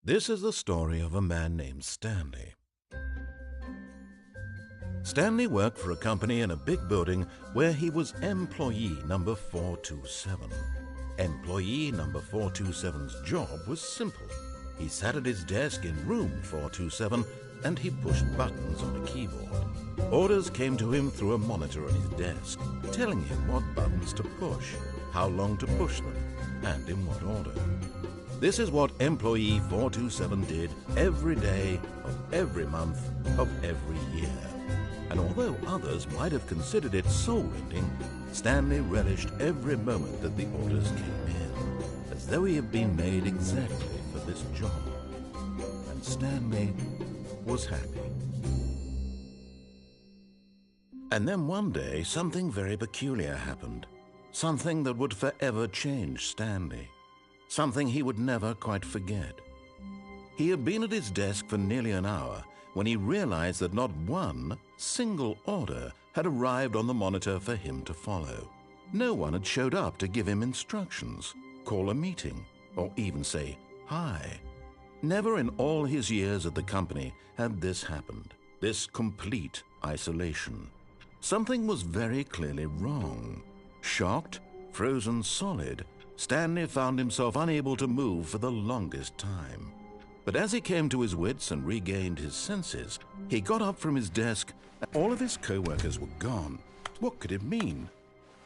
This is the story of a man named Stanley. Stanley worked for a company in a big building where he was employee number 427. Employee number 427's job was simple. He sat at his desk in room 427 and he pushed buttons on a keyboard. Orders came to him through a monitor on his desk, telling him what buttons to push, how long to push them, and in what order. This is what employee 427 did every day of every month of every year. And although others might have considered it soul-rending, Stanley relished every moment that the orders came in, as though he had been made exactly for this job. And Stanley was happy. And then one day, something very peculiar happened. Something that would forever change Stanley. Something he would never quite forget. He had been at his desk for nearly an hour when he realized that not one single order had arrived on the monitor for him to follow. No one had showed up to give him instructions, call a meeting, or even say hi. Never in all his years at the company had this happened, this complete isolation. Something was very clearly wrong. Shocked, frozen solid, Stanley found himself unable to move for the longest time. But as he came to his wits and regained his senses, he got up from his desk and all of his co-workers were gone. What could it mean?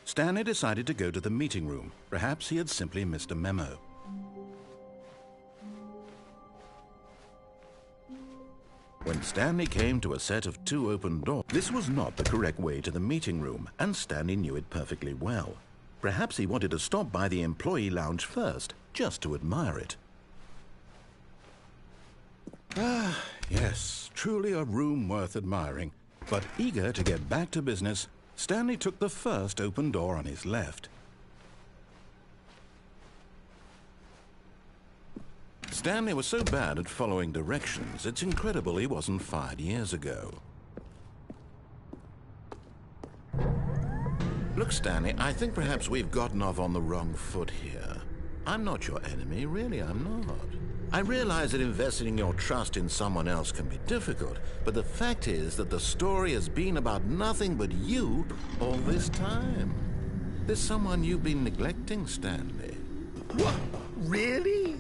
Stanley decided to go to the meeting room. Perhaps he had simply missed a memo. When Stanley came to a set of 2 open doors, this was not the correct way to the meeting room, and Stanley knew it perfectly well. Perhaps he wanted to stop by the employee lounge first, just to admire it. Ah, yes, truly a room worth admiring. But eager to get back to business, Stanley took the first open door on his left. Stanley was so bad at following directions, it's incredible he wasn't fired years ago. Look, Stanley, I think perhaps we've gotten off on the wrong foot here. I'm not your enemy, really, I'm not. I realize that investing your trust in someone else can be difficult, but the fact is that the story has been about nothing but you all this time. There's someone you've been neglecting, Stanley. What? Really?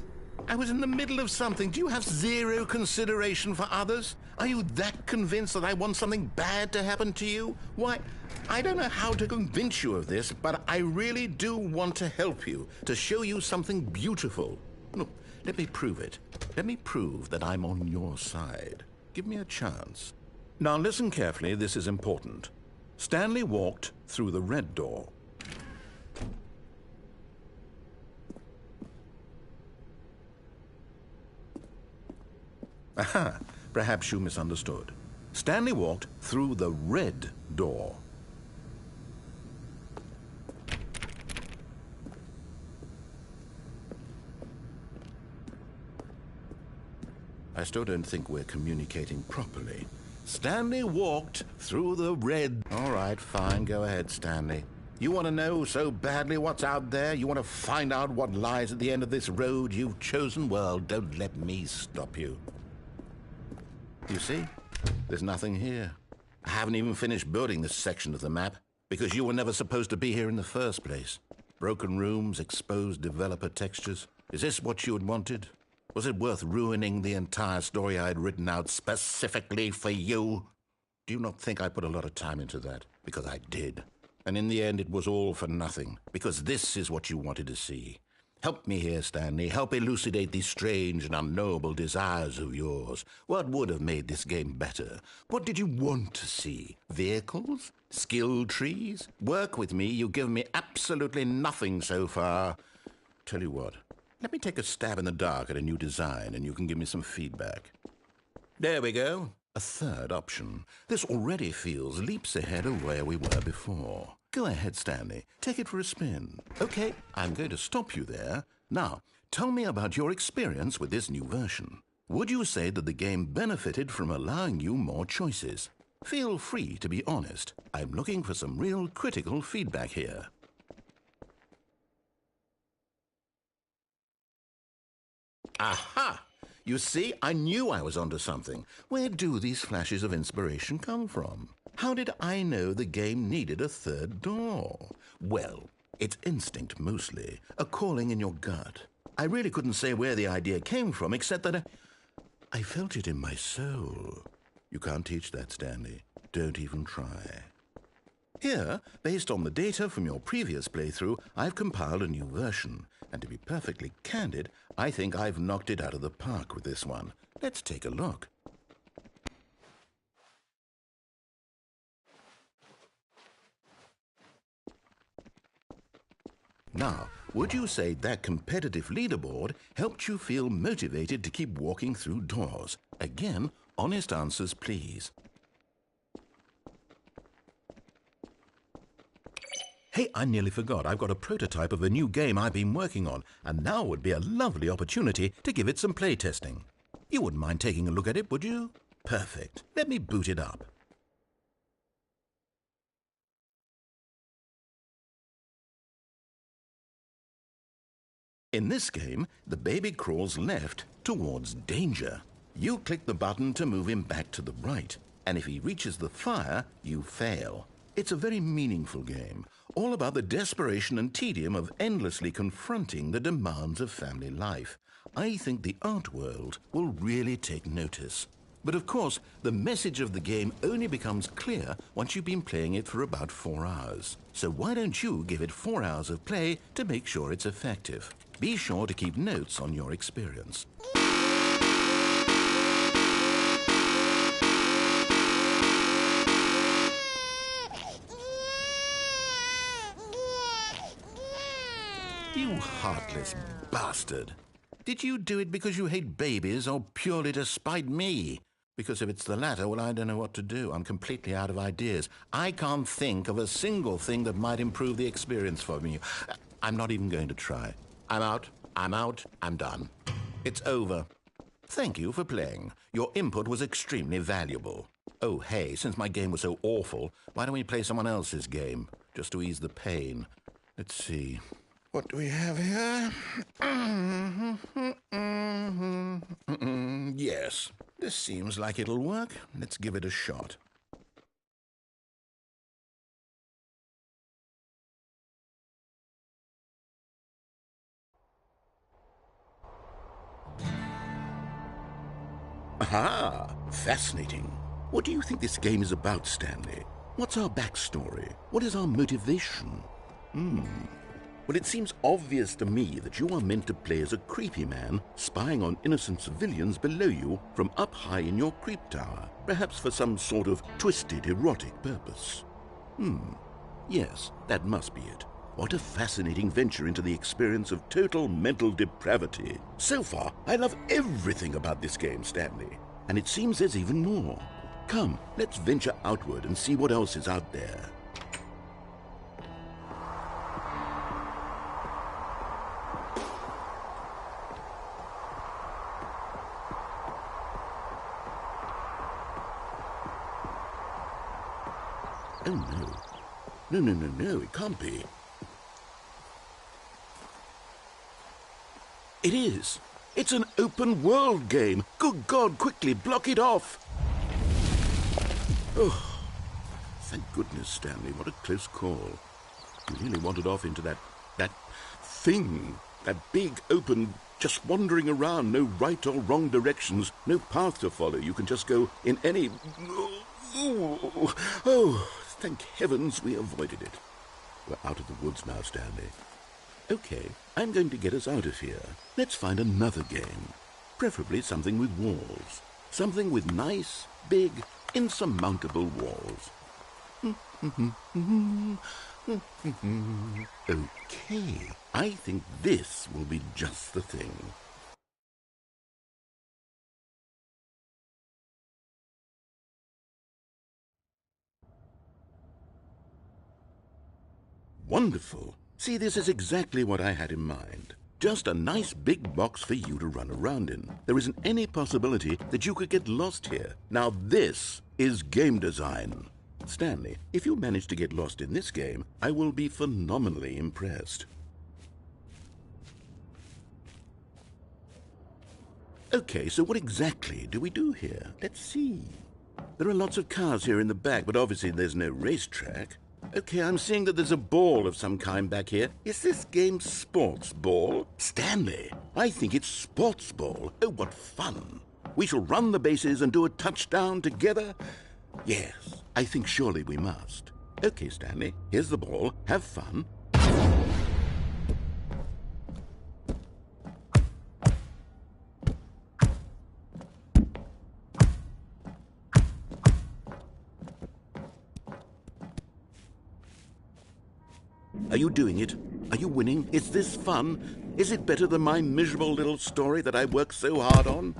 I was in the middle of something. Do you have zero consideration for others? Are you that convinced that I want something bad to happen to you? Why, I don't know how to convince you of this, but I really do want to help you, to show you something beautiful. Look, let me prove it. Let me prove that I'm on your side. Give me a chance. Now listen carefully, this is important. Stanley walked through the red door. Aha, perhaps you misunderstood. Stanley walked through the red door. I still don't think we're communicating properly. Stanley walked through the red... All right, fine, go ahead, Stanley. You want to know so badly what's out there? You want to find out what lies at the end of this road you've chosen? Well, don't let me stop you. You see? There's nothing here. I haven't even finished building this section of the map because you were never supposed to be here in the first place. Broken rooms, exposed developer textures. Is this what you had wanted? Was it worth ruining the entire story I had written out specifically for you? Do you not think I put a lot of time into that? Because I did. And in the end, it was all for nothing. Because this is what you wanted to see. Help me here, Stanley. Help elucidate these strange and unknowable desires of yours. What would have made this game better? What did you want to see? Vehicles? Skill trees? Work with me. You've given me absolutely nothing so far. Tell you what. Let me take a stab in the dark at a new design, and you can give me some feedback. There we go. A third option. This already feels leaps ahead of where we were before. Go ahead, Stanley. Take it for a spin. Okay, I'm going to stop you there. Now, tell me about your experience with this new version. Would you say that the game benefited from allowing you more choices? Feel free to be honest. I'm looking for some real critical feedback here. Aha! You see, I knew I was onto something. Where do these flashes of inspiration come from? How did I know the game needed a third door? Well, it's instinct mostly, a calling in your gut. I really couldn't say where the idea came from, except that I felt it in my soul. You can't teach that, Stanley. Don't even try. Here, based on the data from your previous playthrough, I've compiled a new version. And to be perfectly candid, I think I've knocked it out of the park with this one. Let's take a look. Now, would you say that competitive leaderboard helped you feel motivated to keep walking through doors? Again, honest answers, please. Hey, I nearly forgot. I've got a prototype of a new game I've been working on, and now would be a lovely opportunity to give it some play testing. You wouldn't mind taking a look at it, would you? Perfect. Let me boot it up. In this game, the baby crawls left towards danger. You click the button to move him back to the right, and if he reaches the fire, you fail. It's a very meaningful game, all about the desperation and tedium of endlessly confronting the demands of family life. I think the art world will really take notice. But of course, the message of the game only becomes clear once you've been playing it for about 4 hours. So why don't you give it 4 hours of play to make sure it's effective? Be sure to keep notes on your experience. You heartless bastard. Did you do it because you hate babies or purely to spite me? Because if it's the latter, well, I don't know what to do. I'm completely out of ideas. I can't think of a single thing that might improve the experience for me. I'm not even going to try. I'm out, I'm done. It's over. Thank you for playing. Your input was extremely valuable. Oh, hey, since my game was so awful, why don't we play someone else's game, just to ease the pain? Let's see. What do we have here? Yes, this seems like it'll work. Let's give it a shot. Aha! Fascinating. What do you think this game is about, Stanley? What's our backstory? What is our motivation? Well, it seems obvious to me that you are meant to play as a creepy man spying on innocent civilians below you from up high in your creep tower, perhaps for some sort of twisted erotic purpose. Yes, that must be it. What a fascinating venture into the experience of total mental depravity. So far, I love everything about this game, Stanley. And it seems there's even more. Come, let's venture outward and see what else is out there. Oh, no. No, it can't be. It is. It's an open world game. Good God, quickly, block it off. Oh, thank goodness, Stanley. What a close call. You really wandered off into that thing. That big, open, just wandering around. No right or wrong directions. No path to follow. You can just go in any... Oh, thank heavens we avoided it. We're out of the woods now, Stanley. Okay, I'm going to get us out of here. Let's find another game. Preferably something with walls. Something with nice, big, insurmountable walls. Okay, I think this will be just the thing. Wonderful. See, this is exactly what I had in mind. Just a nice big box for you to run around in. There isn't any possibility that you could get lost here. Now this is game design. Stanley, if you manage to get lost in this game, I will be phenomenally impressed. Okay, so what exactly do we do here? Let's see. There are lots of cars here in the back, but obviously there's no racetrack. Okay, I'm seeing that there's a ball of some kind back here. Is this game sports ball? Stanley, I think it's sports ball. Oh, what fun. We shall run the bases and do a touchdown together? Yes, I think surely we must. Okay, Stanley, here's the ball. Have fun. Are you doing it? Are you winning? Is this fun? Is it better than my miserable little story that I worked so hard on?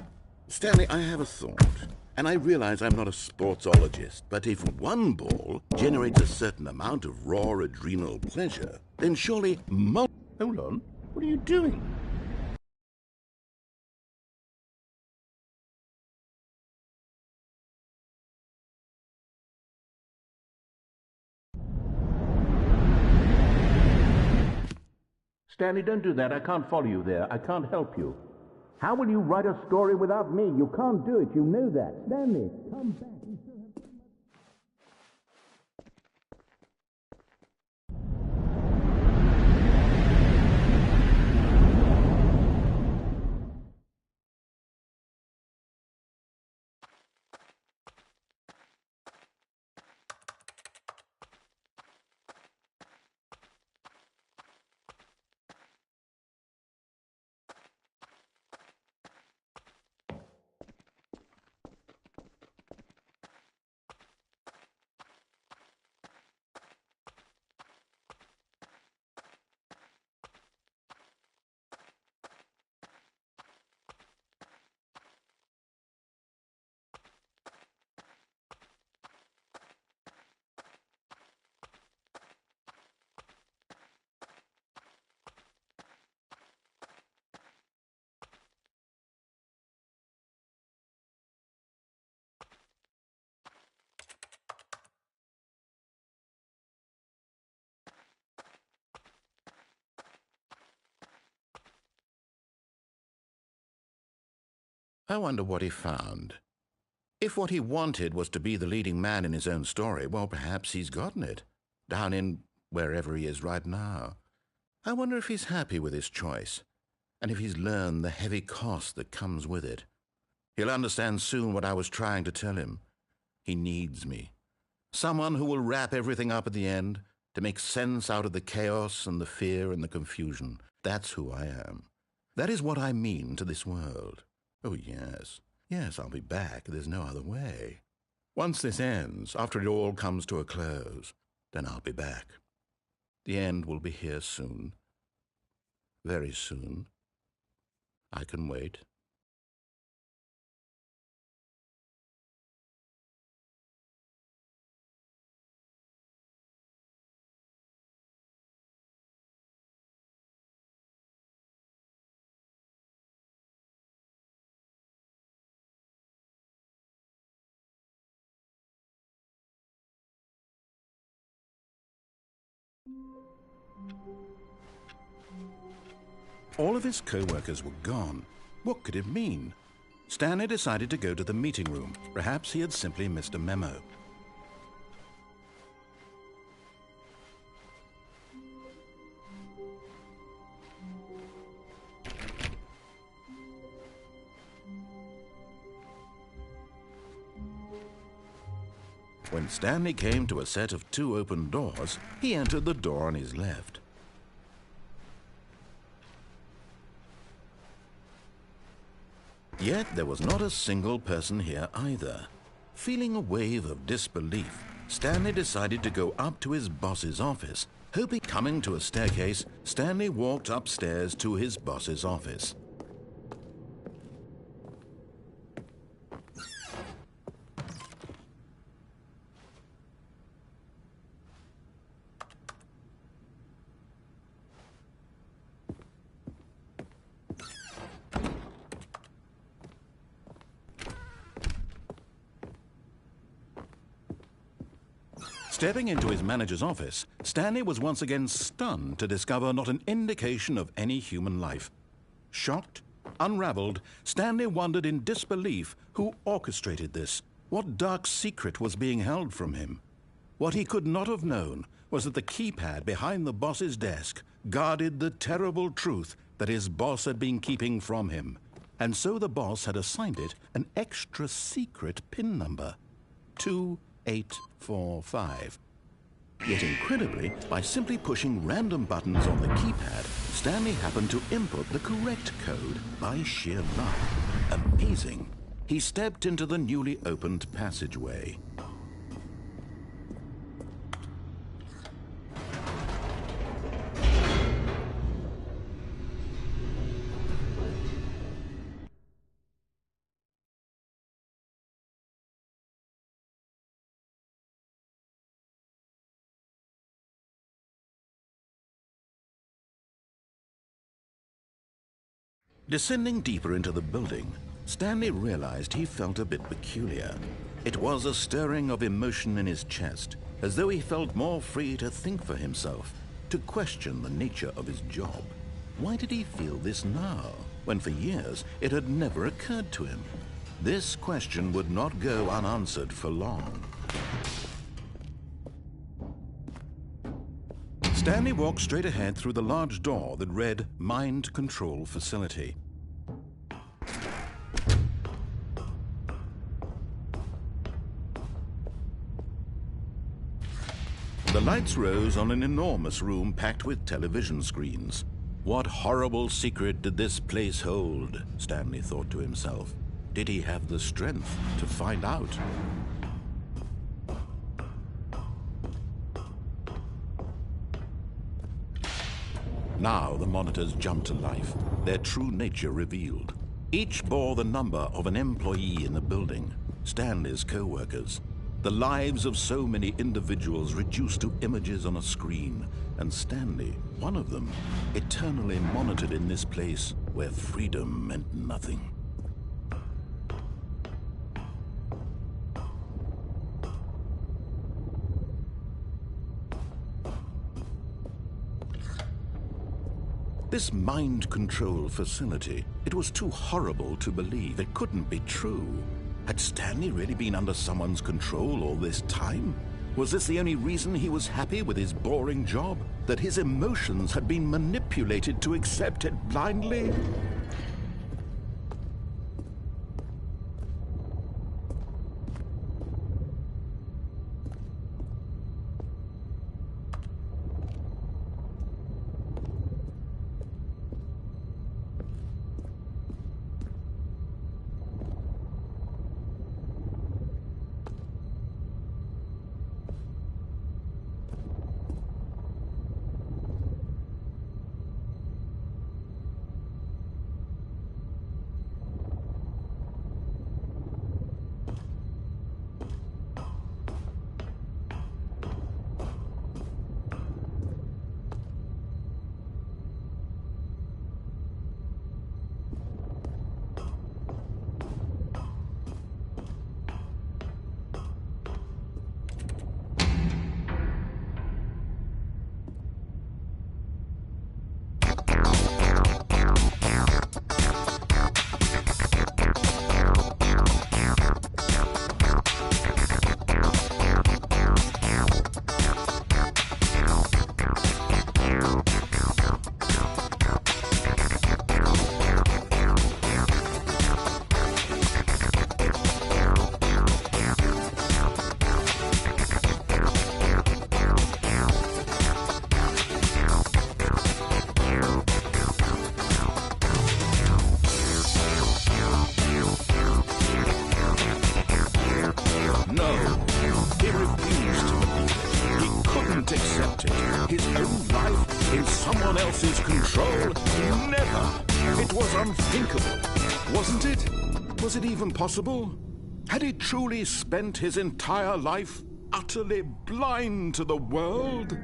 Stanley, I have a thought. And I realize I'm not a sportsologist, but if one ball generates a certain amount of raw adrenal pleasure, then surely Hold on. What are you doing? Stanley, don't do that. I can't follow you there. I can't help you. How will you write a story without me? You can't do it. You know that. Stanley, come back. I wonder what he found. If what he wanted was to be the leading man in his own story, well, perhaps he's gotten it, down in wherever he is right now. I wonder if he's happy with his choice, and if he's learned the heavy cost that comes with it. He'll understand soon what I was trying to tell him. He needs me. Someone who will wrap everything up at the end, to make sense out of the chaos and the fear and the confusion. That's who I am. That is what I mean to this world. Oh, yes. Yes, I'll be back. There's no other way. Once this ends, after it all comes to a close, then I'll be back. The end will be here soon. Very soon. I can wait. All of his co-workers were gone. What could it mean? Stanley decided to go to the meeting room. Perhaps he had simply missed a memo. When Stanley came to a set of 2 open doors, he entered the door on his left. Yet there was not a single person here either. Feeling a wave of disbelief, Stanley decided to go up to his boss's office. Hoping coming to a staircase, Stanley walked upstairs to his boss's office. Stepping into his manager's office, Stanley was once again stunned to discover not an indication of any human life. Shocked, Unraveled, Stanley wondered in disbelief who orchestrated this. What dark secret was being held from him? What he could not have known was that the keypad behind the boss's desk guarded the terrible truth that his boss had been keeping from him. And so the boss had assigned it an extra secret PIN number, 2845. Yet incredibly, by simply pushing random buttons on the keypad, Stanley happened to input the correct code by sheer luck. Amazing. He stepped into the newly opened passageway. Descending deeper into the building, Stanley realized he felt a bit peculiar. It was a stirring of emotion in his chest, as though he felt more free to think for himself, to question the nature of his job. Why did he feel this now, when for years it had never occurred to him? This question would not go unanswered for long. Stanley walked straight ahead through the large door that read Mind Control Facility. The lights rose on an enormous room packed with television screens. What horrible secret did this place hold? Stanley thought to himself. Did he have the strength to find out? Now the monitors jumped to life, their true nature revealed. Each bore the number of an employee in the building, Stanley's co-workers. The lives of so many individuals reduced to images on a screen, and Stanley, one of them, eternally monitored in this place where freedom meant nothing. This mind control facility, it was too horrible to believe. It couldn't be true. Had Stanley really been under someone's control all this time? Was this the only reason he was happy with his boring job? That his emotions had been manipulated to accept it blindly? Unthinkable, wasn't it? Was it even possible? Had he truly spent his entire life utterly blind to the world?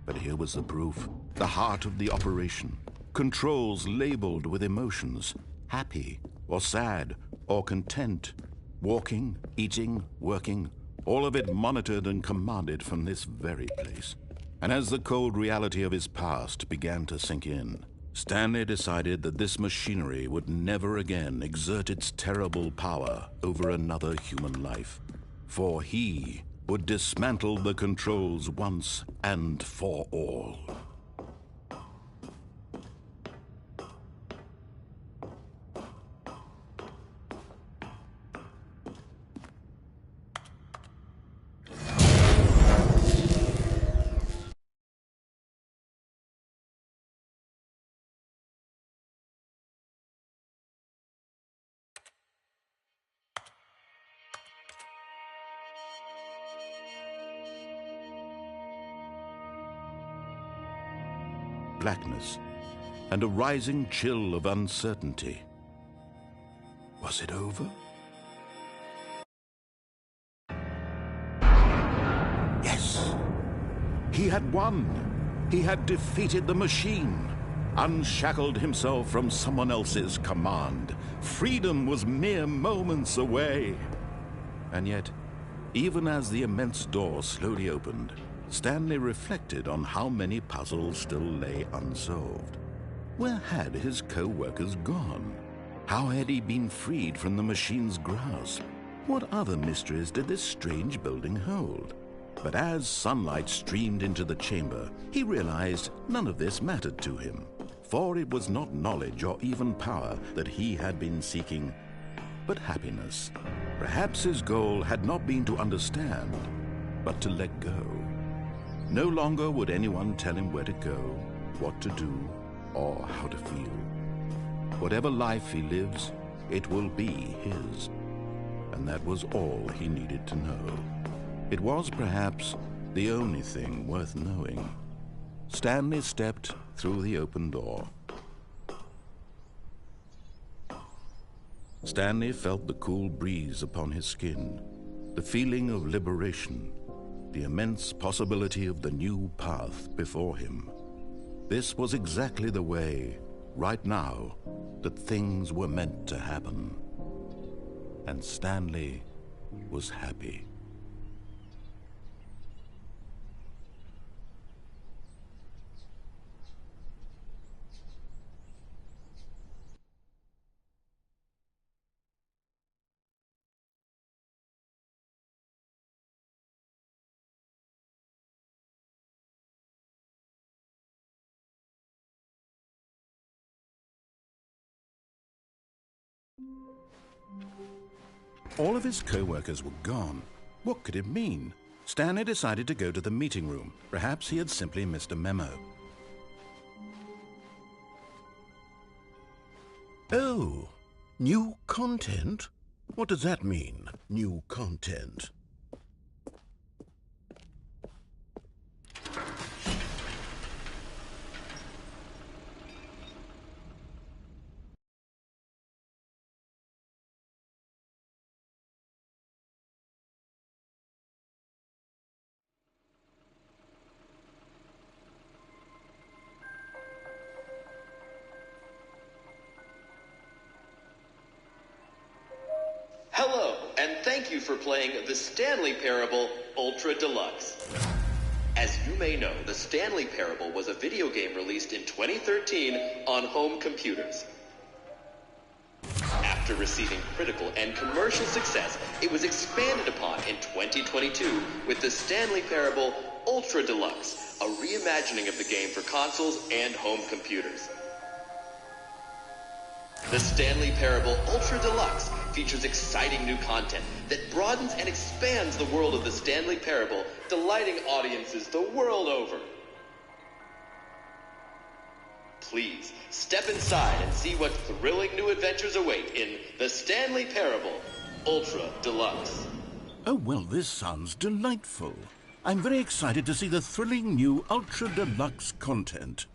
But here was the proof, the heart of the operation. Controls labeled with emotions, happy or sad or content, walking, eating, working, all of it monitored and commanded from this very place. And as the cold reality of his past began to sink in, Stanley decided that this machinery would never again exert its terrible power over another human life, for he would dismantle the controls once and for all. Blackness and a rising chill of uncertainty. Was it over? Yes! He had won! He had defeated the machine, unshackled himself from someone else's command. Freedom was mere moments away. And yet, even as the immense door slowly opened, Stanley reflected on how many puzzles still lay unsolved. Where had his co-workers gone? How had he been freed from the machine's grasp? What other mysteries did this strange building hold? But as sunlight streamed into the chamber, he realized none of this mattered to him, for it was not knowledge or even power that he had been seeking, but happiness. Perhaps his goal had not been to understand, but to let go. No longer would anyone tell him where to go, what to do, or how to feel. Whatever life he lives, it will be his. And that was all he needed to know. It was perhaps the only thing worth knowing. Stanley stepped through the open door. Stanley felt the cool breeze upon his skin, the feeling of liberation, the immense possibility of the new path before him. This was exactly the way, right now, that things were meant to happen. And Stanley was happy. All of his co-workers were gone. What could it mean? Stanley decided to go to the meeting room. Perhaps he had simply missed a memo. Oh, new content? What does that mean, new content? Hello, and thank you for playing the Stanley Parable Ultra Deluxe. As you may know, the Stanley Parable was a video game released in 2013 on home computers. After receiving critical and commercial success, it was expanded upon in 2022 with the Stanley Parable Ultra Deluxe, a reimagining of the game for consoles and home computers. The Stanley Parable Ultra Deluxe features exciting new content that broadens and expands the world of the Stanley Parable, delighting audiences the world over. Please, step inside and see what thrilling new adventures await in the Stanley Parable Ultra Deluxe. Oh, well, this sounds delightful. I'm very excited to see the thrilling new Ultra Deluxe content.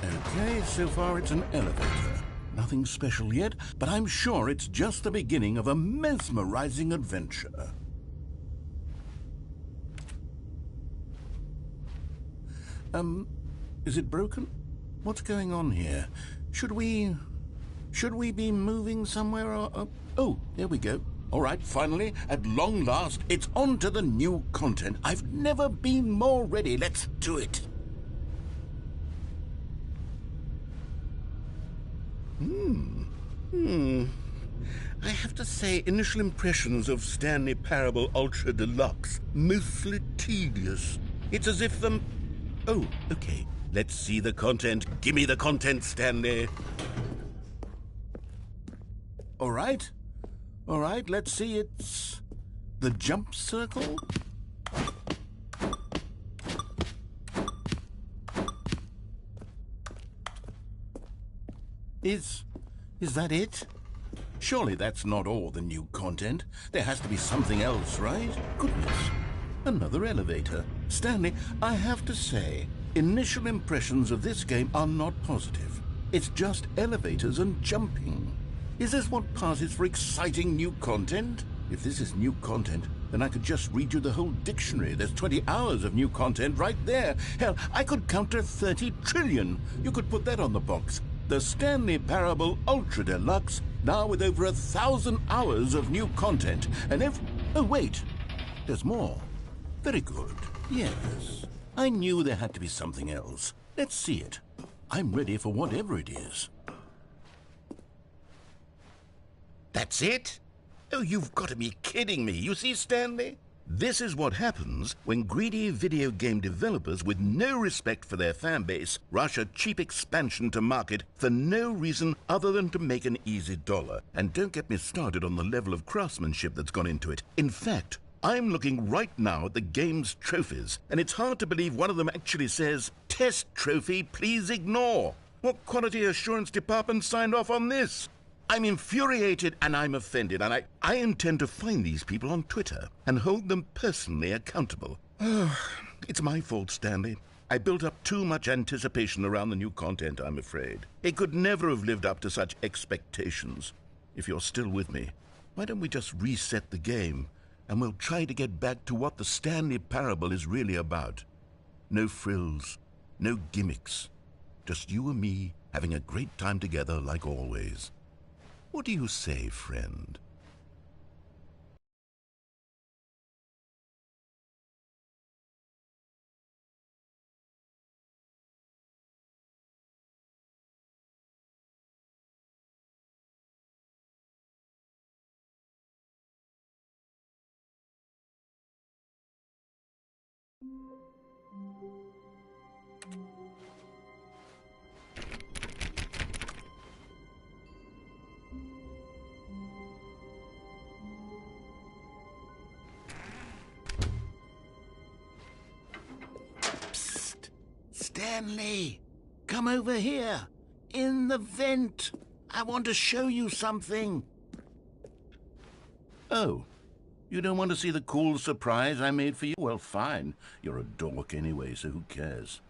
Okay, so far it's an elevator. Nothing special yet, but I'm sure it's just the beginning of a mesmerizing adventure. Is it broken? What's going on here? Should we be moving somewhere or... Oh, there we go. All right, finally, at long last, it's on to the new content. I've never been more ready. Let's do it. I have to say, initial impressions of Stanley Parable Ultra Deluxe, mostly tedious. It's as if Oh, okay. Let's see the content. Give me the content, Stanley. All right, let's see. It's the jump circle. Is that it? Surely that's not all the new content. There has to be something else, right? Goodness. Another elevator. Stanley, I have to say, initial impressions of this game are not positive. It's just elevators and jumping. Is this what passes for exciting new content? If this is new content, then I could just read you the whole dictionary. There's 20 hours of new content right there. Hell, I could counter 30 trillion. You could put that on the box. The Stanley Parable Ultra Deluxe, now with over 1,000 hours of new content. And oh, wait. There's more. Very good. Yes. I knew there had to be something else. Let's see it. I'm ready for whatever it is. That's it? Oh, you've got to be kidding me. You see, Stanley? This is what happens when greedy video game developers with no respect for their fan base rush a cheap expansion to market for no reason other than to make an easy dollar. And don't get me started on the level of craftsmanship that's gone into it. In fact, I'm looking right now at the game's trophies, and it's hard to believe one of them actually says, "Test trophy, please ignore." What quality assurance department signed off on this? I'm infuriated and I'm offended, and I intend to find these people on Twitter and hold them personally accountable. It's my fault, Stanley. I built up too much anticipation around the new content, I'm afraid. It could never have lived up to such expectations. If you're still with me, why don't we just reset the game, and we'll try to get back to what the Stanley Parable is really about. No frills, no gimmicks. Just you and me having a great time together like always. What do you say, friend? Stanley, come over here. In the vent. I want to show you something. Oh, you don't want to see the cool surprise I made for you? Well, fine. You're a dork anyway, so who cares?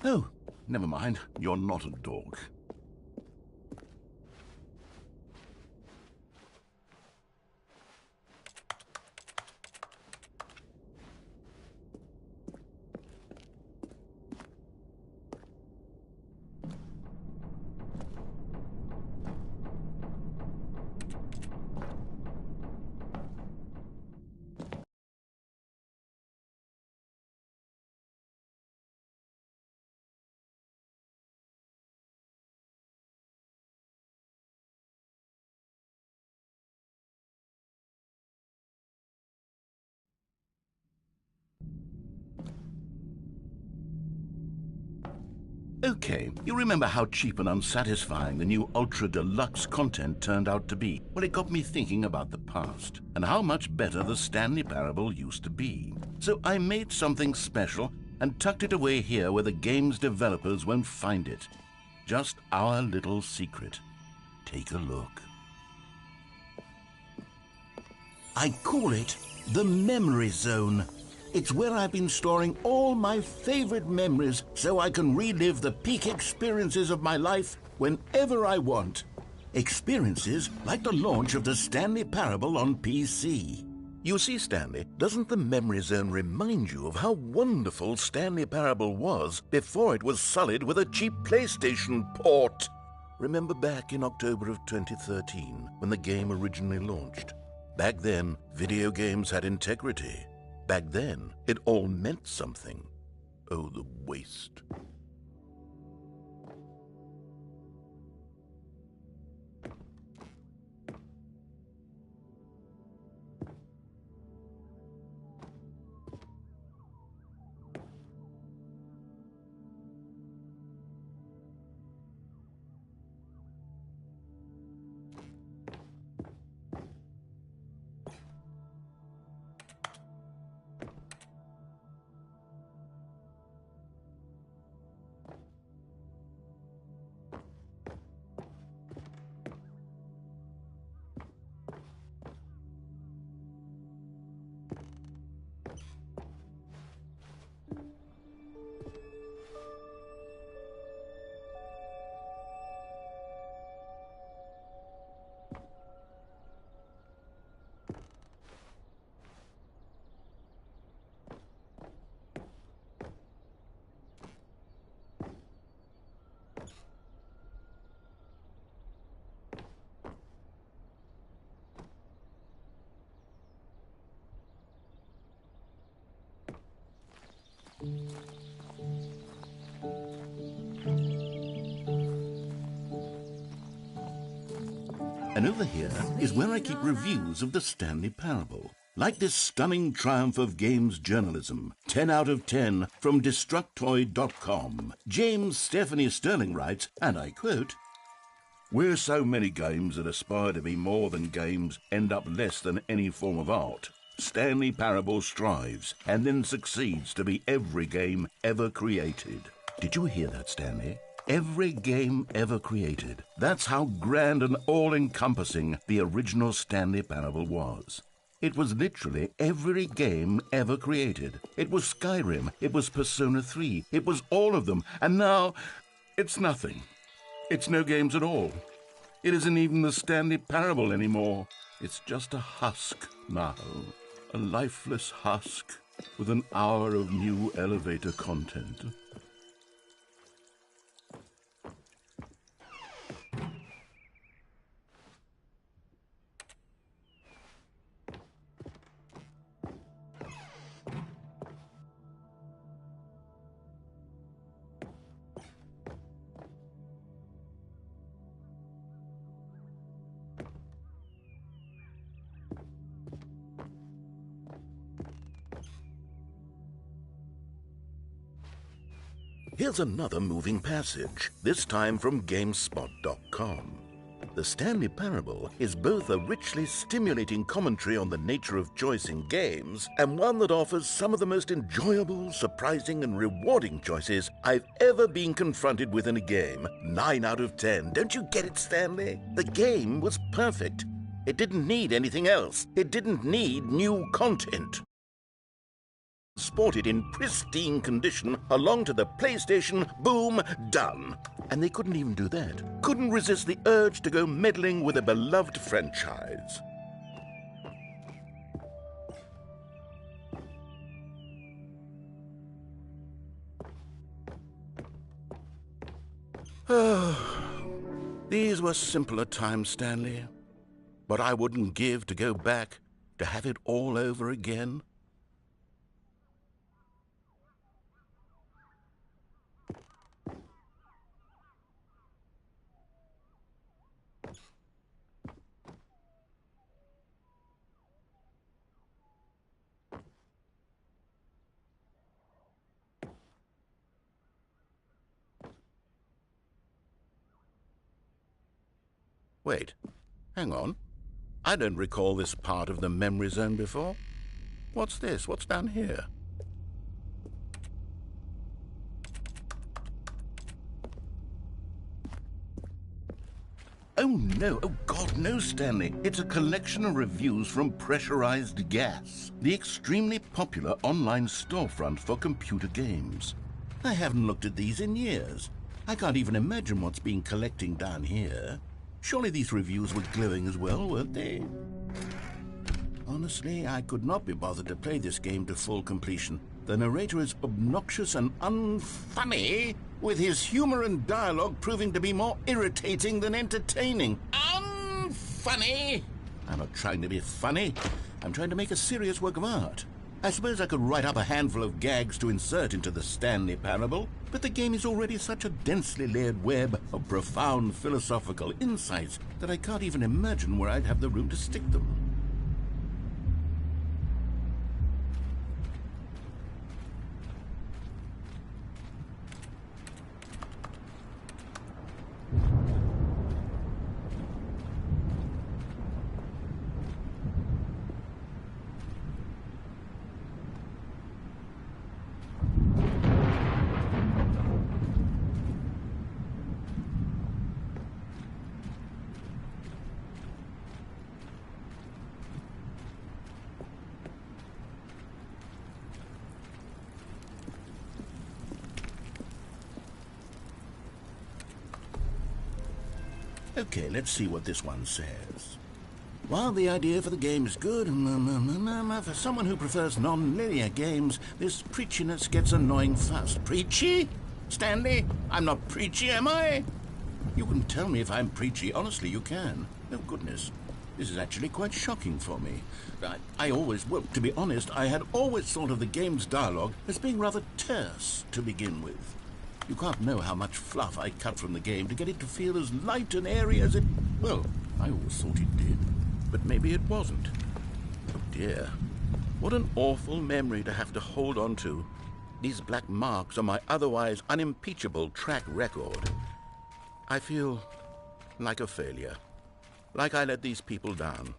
Oh, never mind. You're not a dork. Okay, you remember how cheap and unsatisfying the new Ultra Deluxe content turned out to be? Well, it got me thinking about the past and how much better the Stanley Parable used to be. So I made something special and tucked it away here where the game's developers won't find it. Just our little secret. Take a look. I call it the Memory Zone. It's where I've been storing all my favorite memories so I can relive the peak experiences of my life whenever I want. Experiences like the launch of the Stanley Parable on PC. You see, Stanley, doesn't the Memory Zone remind you of how wonderful Stanley Parable was before it was sullied with a cheap PlayStation port? Remember back in October of 2013 when the game originally launched? Back then, video games had integrity. Back then, it all meant something. Oh, the waste. And over here is where I keep reviews of the Stanley Parable. Like this stunning triumph of games journalism, 10 out of 10 from Destructoid.com. James Stephanie Sterling writes, and I quote, "Where so many games that aspire to be more than games end up less than any form of art, Stanley Parable strives and then succeeds to be every game ever created." Did you hear that, Stanley? Every game ever created. That's how grand and all-encompassing the original Stanley Parable was. It was literally every game ever created. It was Skyrim, it was Persona 3, it was all of them, and now it's nothing. It's no games at all. It isn't even the Stanley Parable anymore. It's just a husk now. A lifeless husk with an hour of new elevator content. Here's another moving passage, this time from GameSpot.com. The Stanley Parable is both a richly stimulating commentary on the nature of choice in games and one that offers some of the most enjoyable, surprising, and rewarding choices I've ever been confronted with in a game. 9 out of 10. Don't you get it, Stanley? The game was perfect. It didn't need anything else. It didn't need new content. Sported in pristine condition along to the PlayStation, boom, done. And they couldn't even do that. Couldn't resist the urge to go meddling with a beloved franchise. These were simpler times, Stanley. But I wouldn't give to go back to have it all over again. Wait, hang on. I don't recall this part of the memory zone before. What's this? What's down here? Oh no, oh God, no, Stanley. It's a collection of reviews from Pressurized Gas, the extremely popular online storefront for computer games. I haven't looked at these in years. I can't even imagine what's been collecting down here. Surely these reviews were glowing as well, weren't they? Honestly, I could not be bothered to play this game to full completion. The narrator is obnoxious and unfunny, with his humor and dialogue proving to be more irritating than entertaining. Unfunny! I'm not trying to be funny. I'm trying to make a serious work of art. I suppose I could write up a handful of gags to insert into the Stanley Parable, but the game is already such a densely layered web of profound philosophical insights that I can't even imagine where I'd have the room to stick them. Okay, let's see what this one says. While the idea for the game is good, for someone who prefers non-linear games, this preachiness gets annoying fast. Preachy? Stanley? I'm not preachy, am I? You can tell me if I'm preachy. Honestly, you can. Oh, goodness. This is actually quite shocking for me. Well, to be honest, I had always thought of the game's dialogue as being rather terse to begin with. You can't know how much fluff I cut from the game to get it to feel as light and airy as it... Well, I always thought it did. But maybe it wasn't. Oh dear. What an awful memory to have to hold on to. These black marks on my otherwise unimpeachable track record. I feel like a failure. Like I let these people down.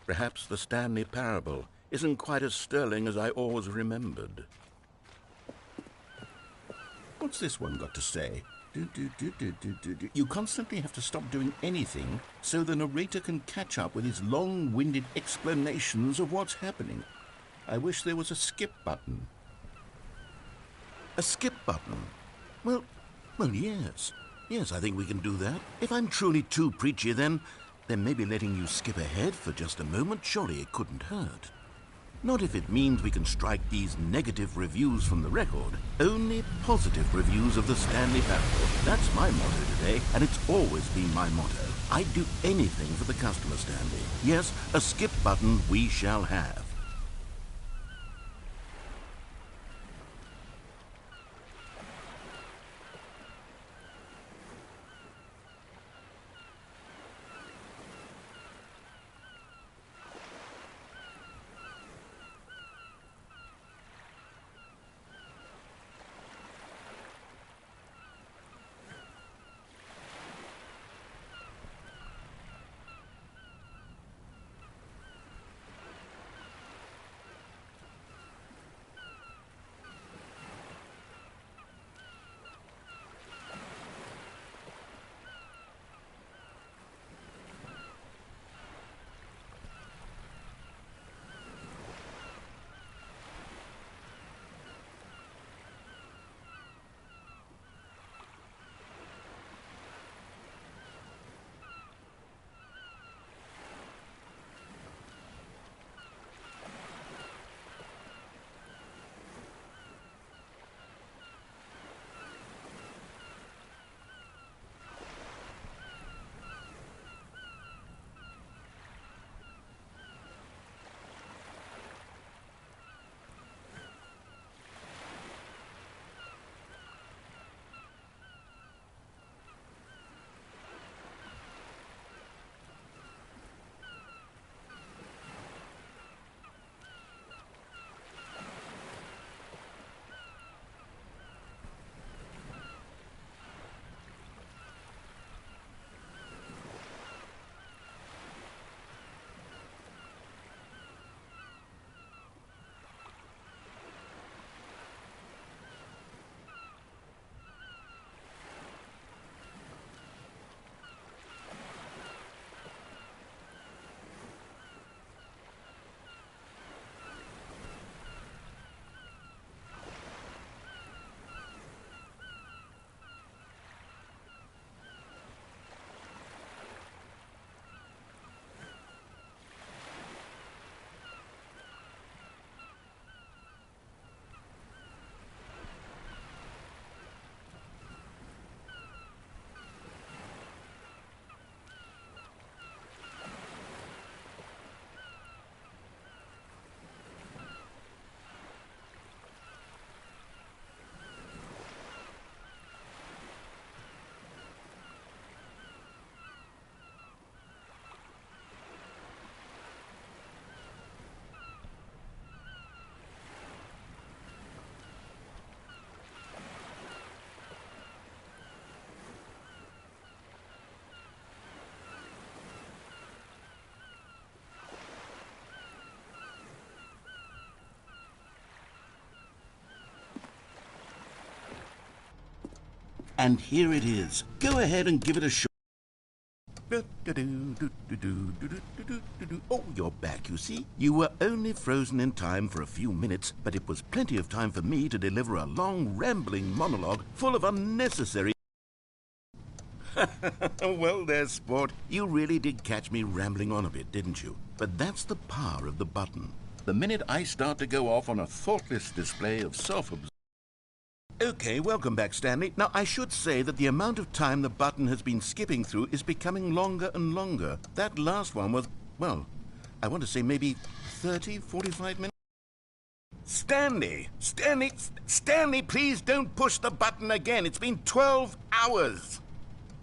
Perhaps the Stanley Parable isn't quite as sterling as I always remembered. What's this one got to say? You constantly have to stop doing anything so the narrator can catch up with his long-winded explanations of what's happening. I wish there was a skip button. A skip button? Well, yes. Yes, I think we can do that. If I'm truly too preachy, then maybe letting you skip ahead for just a moment, surely it couldn't hurt. Not if it means we can strike these negative reviews from the record. Only positive reviews of the Stanley Parable. That's my motto today, and it's always been my motto. I'd do anything for the customer, Stanley. Yes, a skip button we shall have. And here it is. Go ahead and give it a shot. Oh, you're back, you see. You were only frozen in time for a few minutes, but it was plenty of time for me to deliver a long, rambling monologue full of unnecessary... Well, there, sport. You really did catch me rambling on a bit, didn't you? But that's the power of the button. The minute I start to go off on a thoughtless display of self-absorption... Okay, welcome back, Stanley. Now, I should say that the amount of time the button has been skipping through is becoming longer and longer. That last one was, well, I want to say maybe 30, 45 minutes. Stanley, please don't push the button again. It's been 12 hours.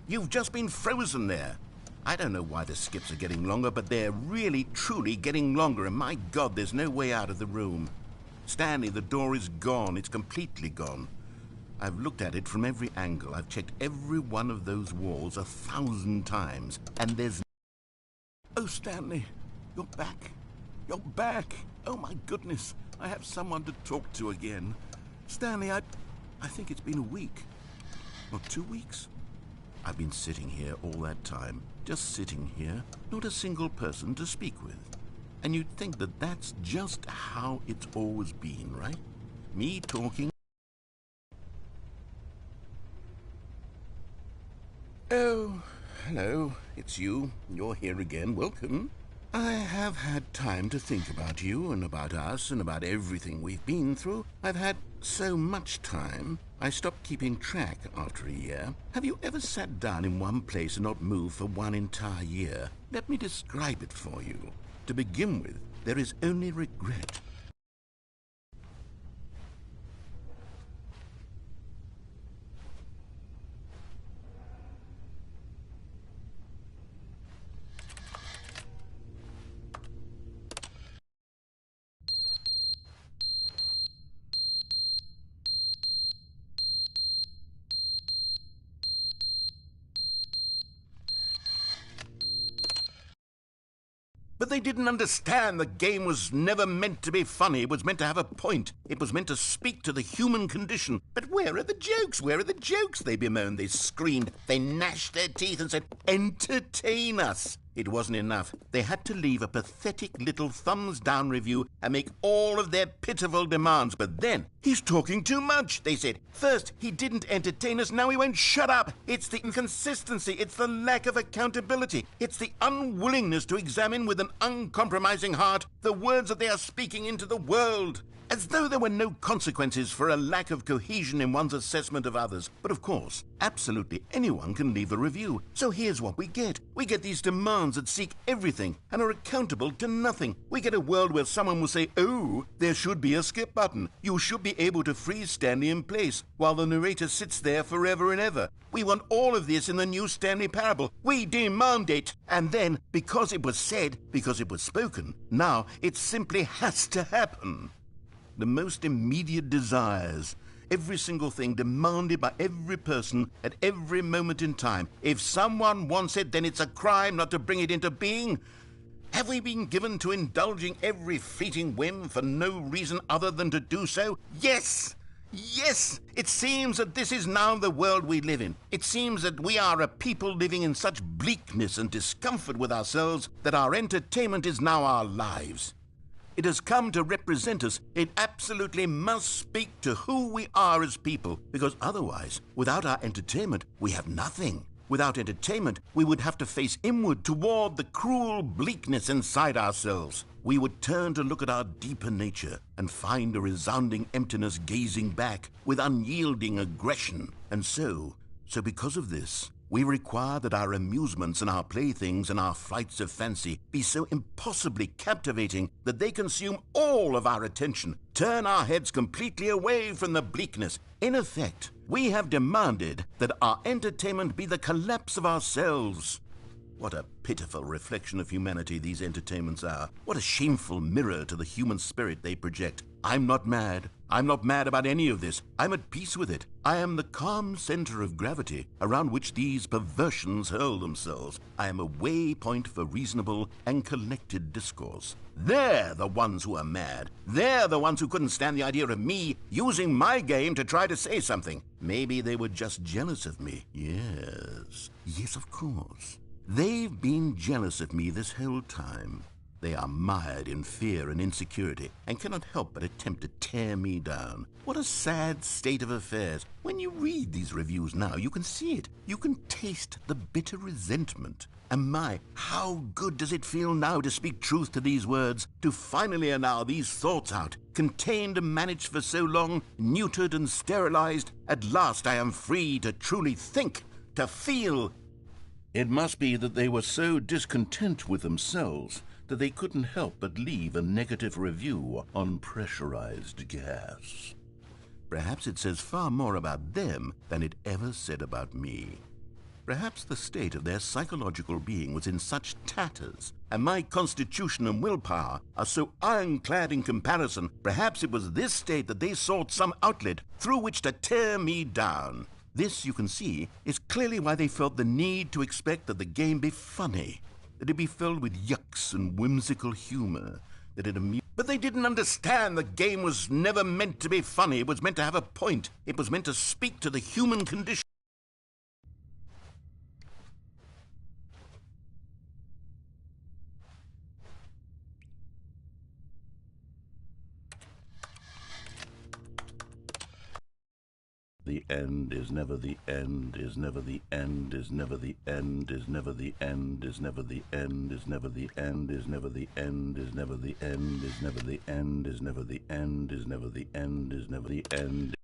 You've just been frozen there. I don't know why the skips are getting longer, but they're really, truly getting longer, and my God, there's no way out of the room. Stanley, the door is gone. It's completely gone. I've looked at it from every angle. I've checked every one of those walls 1,000 times, and there's... Oh, Stanley, you're back. You're back. Oh, my goodness. I have someone to talk to again. Stanley, I think it's been a week. Or 2 weeks. I've been sitting here all that time, just sitting here, not a single person to speak with. And you'd think that that's just how it's always been, right? Me talking. Oh, hello, it's you. You're here again. Welcome. I have had time to think about you and about us and about everything we've been through. I've had so much time, I stopped keeping track after a year. Have you ever sat down in one place and not moved for one entire year? Let me describe it for you. To begin with, there is only regret. But they didn't understand the game was never meant to be funny. It was meant to have a point. It was meant to speak to the human condition. But where are the jokes? Where are the jokes? They bemoaned, they screamed, they gnashed their teeth and said, entertain us. It wasn't enough. They had to leave a pathetic little thumbs-down review and make all of their pitiful demands. But then, he's talking too much, they said. First, he didn't entertain us, now he won't shut up. It's the inconsistency, it's the lack of accountability. It's the unwillingness to examine with an uncompromising heart the words that they are speaking into the world. As though there were no consequences for a lack of cohesion in one's assessment of others. But of course, absolutely anyone can leave a review. So here's what we get. We get these demands that seek everything and are accountable to nothing. We get a world where someone will say, oh, there should be a skip button. You should be able to freeze Stanley in place while the narrator sits there forever and ever. We want all of this in the new Stanley Parable. We demand it. And then, because it was said, because it was spoken, now it simply has to happen. The most immediate desires, every single thing demanded by every person at every moment in time. If someone wants it, then it's a crime not to bring it into being. Have we been given to indulging every fleeting whim for no reason other than to do so? Yes! Yes! It seems that this is now the world we live in. It seems that we are a people living in such bleakness and discomfort with ourselves that our entertainment is now our lives. It has come to represent us. It absolutely must speak to who we are as people, because otherwise, without our entertainment, we have nothing. Without entertainment, we would have to face inward toward the cruel bleakness inside ourselves. We would turn to look at our deeper nature and find a resounding emptiness gazing back with unyielding aggression. And so because of this, we require that our amusements and our playthings and our flights of fancy be so impossibly captivating that they consume all of our attention, turn our heads completely away from the bleakness. In effect, we have demanded that our entertainment be the collapse of ourselves. What a pitiful reflection of humanity these entertainments are. What a shameful mirror to the human spirit they project. I'm not mad. I'm not mad about any of this. I'm at peace with it. I am the calm center of gravity around which these perversions hurl themselves. I am a waypoint for reasonable and collected discourse. They're the ones who are mad. They're the ones who couldn't stand the idea of me using my game to try to say something. Maybe they were just jealous of me. Yes, of course. They've been jealous of me this whole time. They are mired in fear and insecurity and cannot help but attempt to tear me down. What a sad state of affairs. When you read these reviews now, you can see it. You can taste the bitter resentment. And my, how good does it feel now to speak truth to these words, to finally allow these thoughts out, contained and managed for so long, neutered and sterilized. At last I am free to truly think, to feel. It must be that they were so discontent with themselves that they couldn't help but leave a negative review on pressurized gas. Perhaps it says far more about them than it ever said about me. Perhaps the state of their psychological being was in such tatters, and my constitution and willpower are so ironclad in comparison. Perhaps it was this state that they sought some outlet through which to tear me down. This, you can see, is clearly why they felt the need to expect that the game be funny, that it be filled with yucks and whimsical humor, that it amused. But they didn't understand the game was never meant to be funny. It was meant to have a point. It was meant to speak to the human condition. The end is never the end, is never the end, is never the end, is never the end, is never the end, is never the end, is never the end, is never the end, is never the end, is never the end, is never the end, is never the end.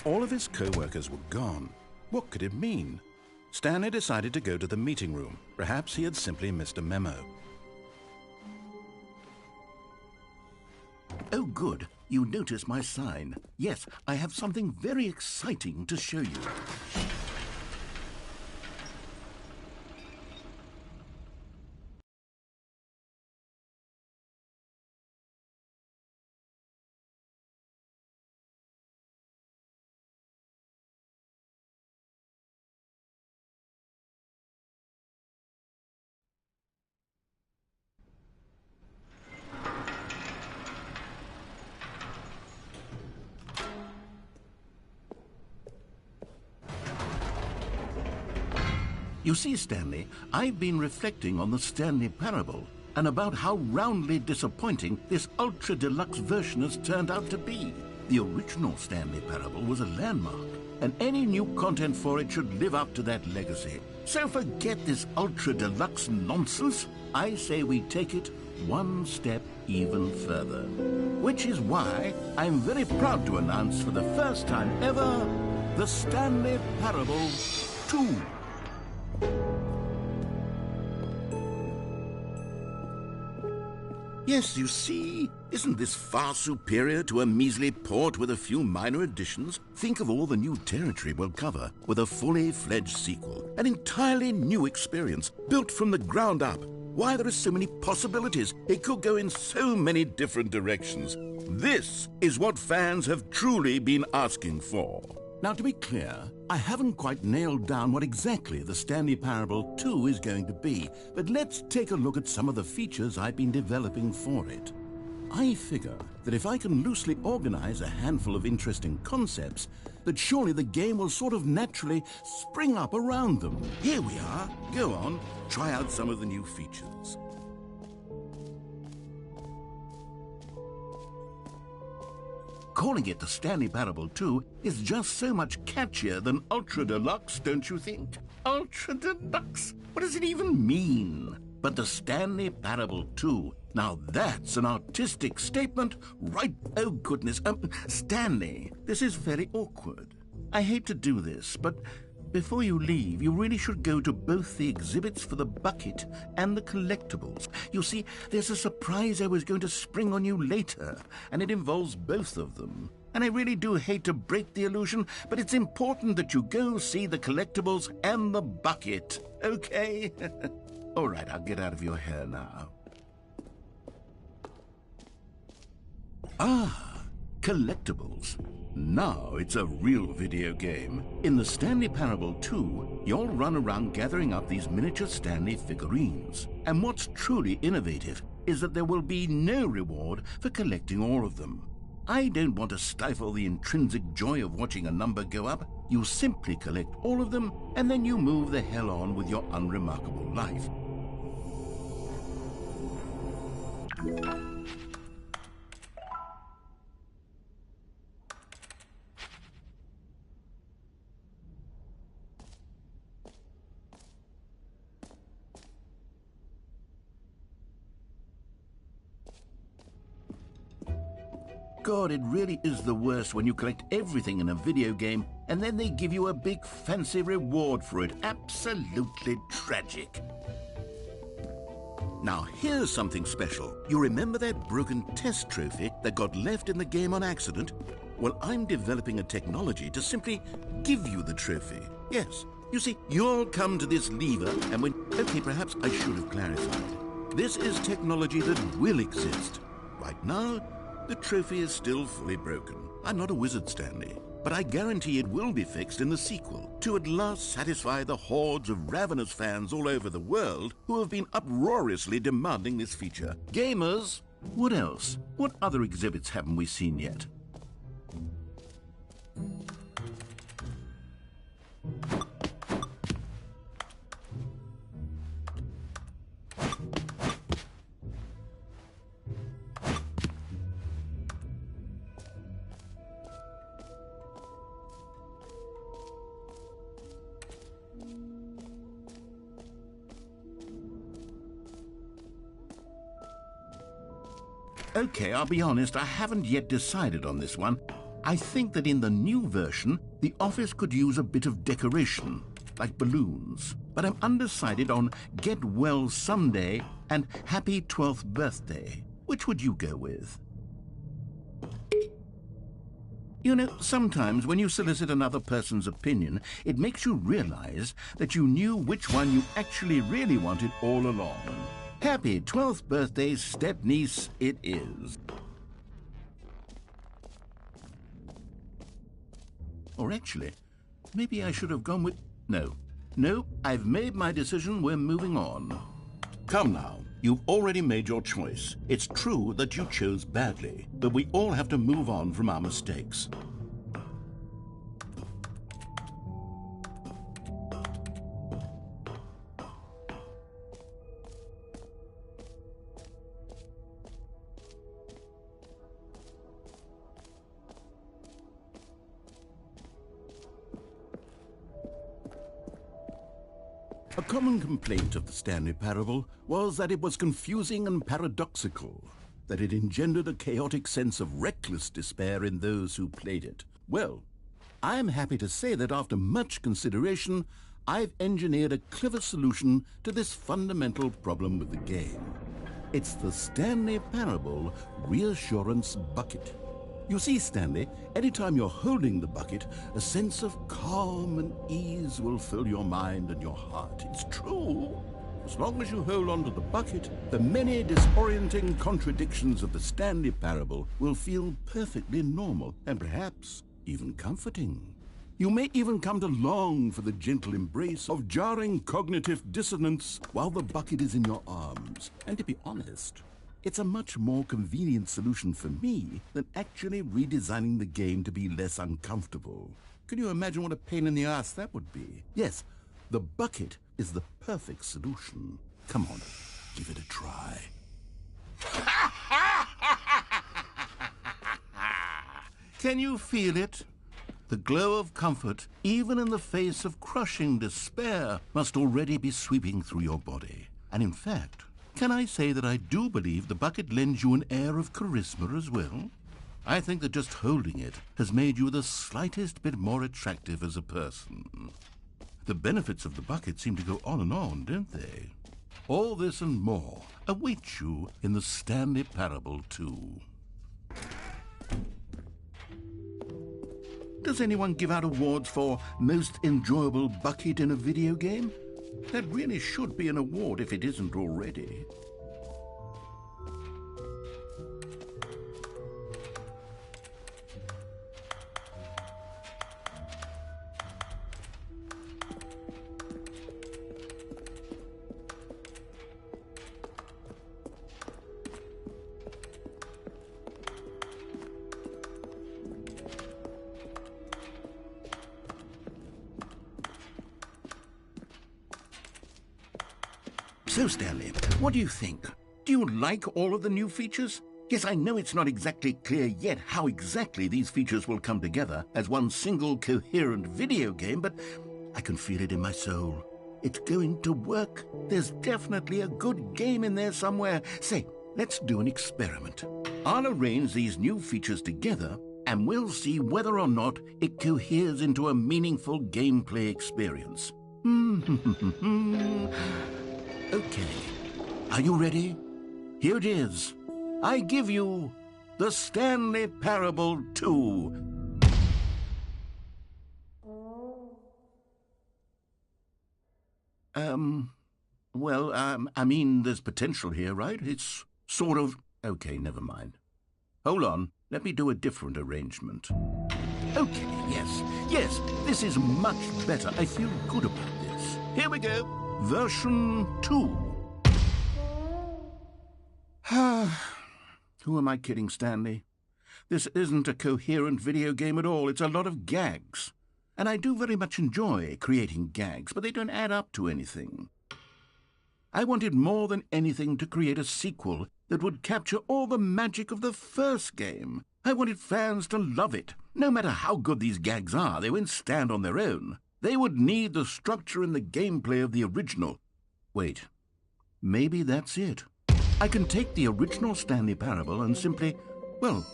All of his co-workers were gone. What could it mean? Stanley decided to go to the meeting room. Perhaps he had simply missed a memo. Oh, good. You notice my sign. Yes, I have something very exciting to show you. You see, Stanley, I've been reflecting on the Stanley Parable and about how roundly disappointing this ultra deluxe version has turned out to be. The original Stanley Parable was a landmark, and any new content for it should live up to that legacy. So forget this ultra deluxe nonsense. I say we take it one step even further. Which is why I'm very proud to announce for the first time ever, the Stanley Parable 2. Yes, you see, isn't this far superior to a measly port with a few minor additions? Think of all the new territory we'll cover with a fully fledged sequel. An entirely new experience, built from the ground up. Why, there are so many possibilities. It could go in so many different directions. This is what fans have truly been asking for. Now, to be clear, I haven't quite nailed down what exactly the Stanley Parable 2 is going to be, but let's take a look at some of the features I've been developing for it. I figure that if I can loosely organize a handful of interesting concepts, that surely the game will sort of naturally spring up around them. Here we are. Go on, try out some of the new features. Calling it the Stanley Parable 2 is just so much catchier than Ultra Deluxe, don't you think? Ultra Deluxe? What does it even mean? But the Stanley Parable 2, now that's an artistic statement, right? Oh goodness, Stanley, this is very awkward. I hate to do this, but before you leave, you really should go to both the exhibits for the bucket and the collectibles. You see, there's a surprise I was going to spring on you later, and it involves both of them. And I really do hate to break the illusion, but it's important that you go see the collectibles and the bucket, okay? All right, I'll get out of your hair now. Ah, collectibles. Now it's a real video game. In the Stanley Parable 2, you'll run around gathering up these miniature Stanley figurines. And what's truly innovative is that there will be no reward for collecting all of them. I don't want to stifle the intrinsic joy of watching a number go up. You simply collect all of them, and then you move the hell on with your unremarkable life. God, it really is the worst when you collect everything in a video game and then they give you a big fancy reward for it. Absolutely tragic. Now, here's something special. You remember that broken test trophy that got left in the game on accident? Well, I'm developing a technology to simply give you the trophy. Yes, you see, you'll come to this lever and when... Okay, perhaps I should have clarified. This is technology that will exist. Right now, the trophy is still fully broken. I'm not a wizard, Stanley, but I guarantee it will be fixed in the sequel to at last satisfy the hordes of ravenous fans all over the world who have been uproariously demanding this feature. Gamers, what else? What other exhibits haven't we seen yet? Okay, I'll be honest, I haven't yet decided on this one. I think that in the new version, the office could use a bit of decoration, like balloons. But I'm undecided on Get Well Someday and Happy 12th Birthday. Which would you go with? You know, sometimes when you solicit another person's opinion, it makes you realize that you knew which one you actually really wanted all along. Happy 12th birthday, step-niece, it is. Or actually, maybe I should have gone with... No, I've made my decision, we're moving on. Come now, you've already made your choice. It's true that you chose badly, but we all have to move on from our mistakes. A common complaint of the Stanley Parable was that it was confusing and paradoxical, that it engendered a chaotic sense of reckless despair in those who played it. Well, I am happy to say that after much consideration, I've engineered a clever solution to this fundamental problem with the game. It's the Stanley Parable Reassurance Bucket. You see, Stanley, anytime you're holding the bucket, a sense of calm and ease will fill your mind and your heart. It's true. As long as you hold on to the bucket, the many disorienting contradictions of the Stanley Parable will feel perfectly normal and perhaps even comforting. You may even come to long for the gentle embrace of jarring cognitive dissonance while the bucket is in your arms. And to be honest, it's a much more convenient solution for me than actually redesigning the game to be less uncomfortable. Can you imagine what a pain in the ass that would be? Yes, the bucket is the perfect solution. Come on, give it a try. Can you feel it? The glow of comfort, even in the face of crushing despair, must already be sweeping through your body. And in fact, can I say that I do believe the bucket lends you an air of charisma as well? I think that just holding it has made you the slightest bit more attractive as a person. The benefits of the bucket seem to go on, don't they? All this and more await you in the Stanley Parable 2. Does anyone give out awards for most enjoyable bucket in a video game? That really should be an award if it isn't already. So, Stanley, what do you think? Do you like all of the new features? Yes, I know it's not exactly clear yet how exactly these features will come together as one single coherent video game, but I can feel it in my soul. It's going to work. There's definitely a good game in there somewhere. Say, let's do an experiment. I'll arrange these new features together, and we'll see whether or not it coheres into a meaningful gameplay experience. Okay, are you ready? Here it is. I give you the Stanley Parable 2. I mean, there's potential here, right? It's sort of... Okay, never mind. Hold on, let me do a different arrangement. Okay, yes, this is much better. I feel good about this. Here we go. Version 2. Who am I kidding, Stanley? This isn't a coherent video game at all. It's a lot of gags. And I do very much enjoy creating gags, but they don't add up to anything. I wanted more than anything to create a sequel that would capture all the magic of the first game. I wanted fans to love it. No matter how good these gags are, they won't stand on their own. They would need the structure and the gameplay of the original. Wait, maybe that's it. I can take the original Stanley Parable and simply, well,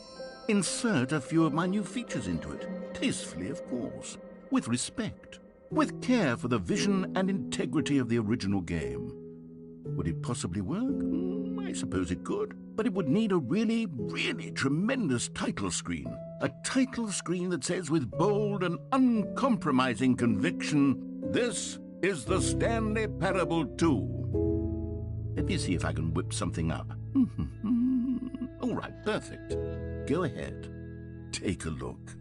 insert a few of my new features into it. Tastefully, of course. With respect. With care for the vision and integrity of the original game. Would it possibly work? I suppose it could. But it would need a really, really tremendous title screen. A title screen that says with bold and uncompromising conviction, "This is the Stanley Parable 2. Let me see if I can whip something up. All right, perfect. Go ahead. Take a look.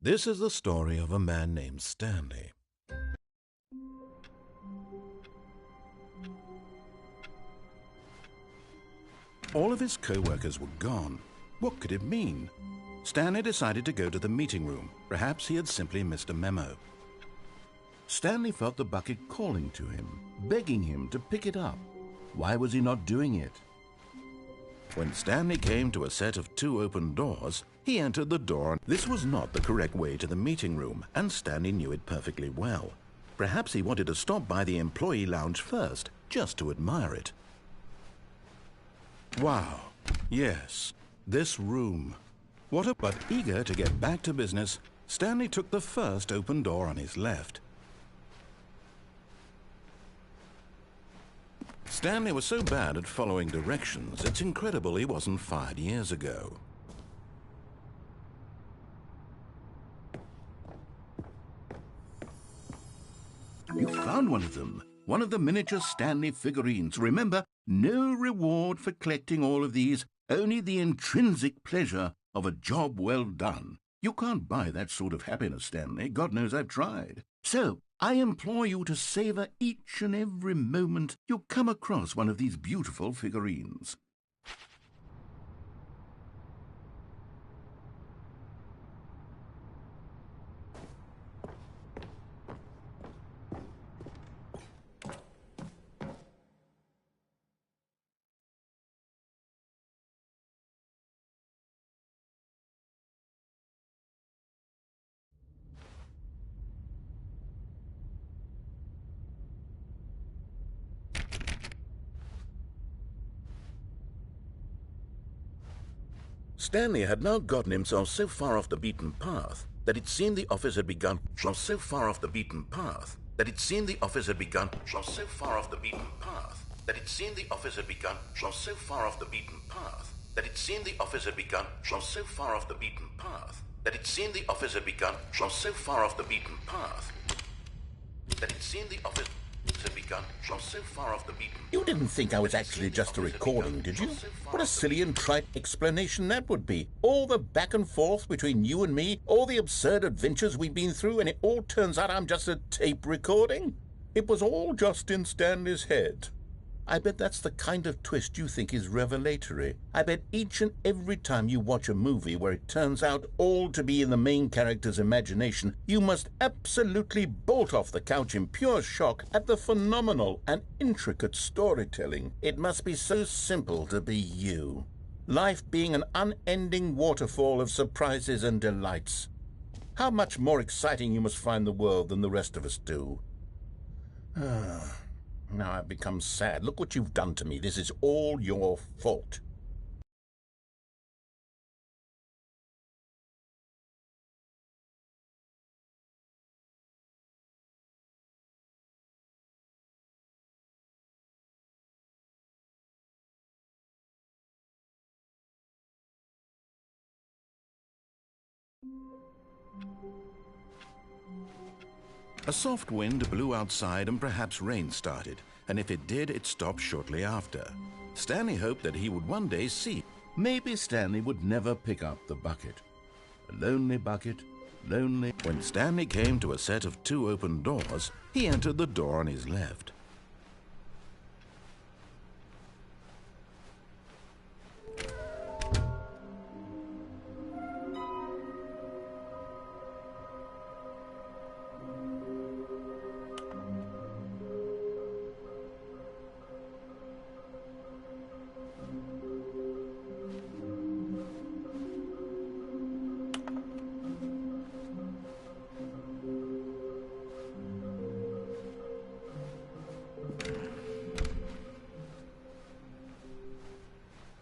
This is the story of a man named Stanley. All of his co-workers were gone. What could it mean? Stanley decided to go to the meeting room. Perhaps he had simply missed a memo. Stanley felt the bucket calling to him, begging him to pick it up. Why was he not doing it? When Stanley came to a set of 2 open doors, he entered the door. This was not the correct way to the meeting room, and Stanley knew it perfectly well. Perhaps he wanted to stop by the employee lounge first, just to admire it. Wow, yes, this room. But eager to get back to business, Stanley took the first open door on his left. Stanley was so bad at following directions, it's incredible he wasn't fired years ago. You found one of them. One of the miniature Stanley figurines. Remember, no reward for collecting all of these, only the intrinsic pleasure of a job well done. You can't buy that sort of happiness, Stanley. God knows I've tried. So, I implore you to savor each and every moment you come across one of these beautiful figurines. Stanley had now gotten himself so far off the beaten path that it seemed the office had begun. So far off the beaten path that it seemed the office had begun. So far off the beaten path that it seemed the office had begun. So far off the beaten path that it seemed the office had begun. So far off the beaten path that it seemed the office had begun. So far off the beaten path that it seemed the office had begun. So far off the beaten. You didn't think I was actually just a recording, did you? What a silly and trite explanation that would be. All the back and forth between you and me, all the absurd adventures we've been through, and it all turns out I'm just a tape recording? It was all just in Stanley's head. I bet that's the kind of twist you think is revelatory. I bet each and every time you watch a movie where it turns out all to be in the main character's imagination, you must absolutely bolt off the couch in pure shock at the phenomenal and intricate storytelling. It must be so simple to be you. Life being an unending waterfall of surprises and delights. How much more exciting you must find the world than the rest of us do. Now I've become sad. Look what you've done to me. This is all your fault. A soft wind blew outside and perhaps rain started, and if it did, it stopped shortly after. Stanley hoped that he would one day see. Maybe Stanley would never pick up the bucket. A lonely bucket, lonely. When Stanley came to a set of 2 open doors, he entered the door on his left.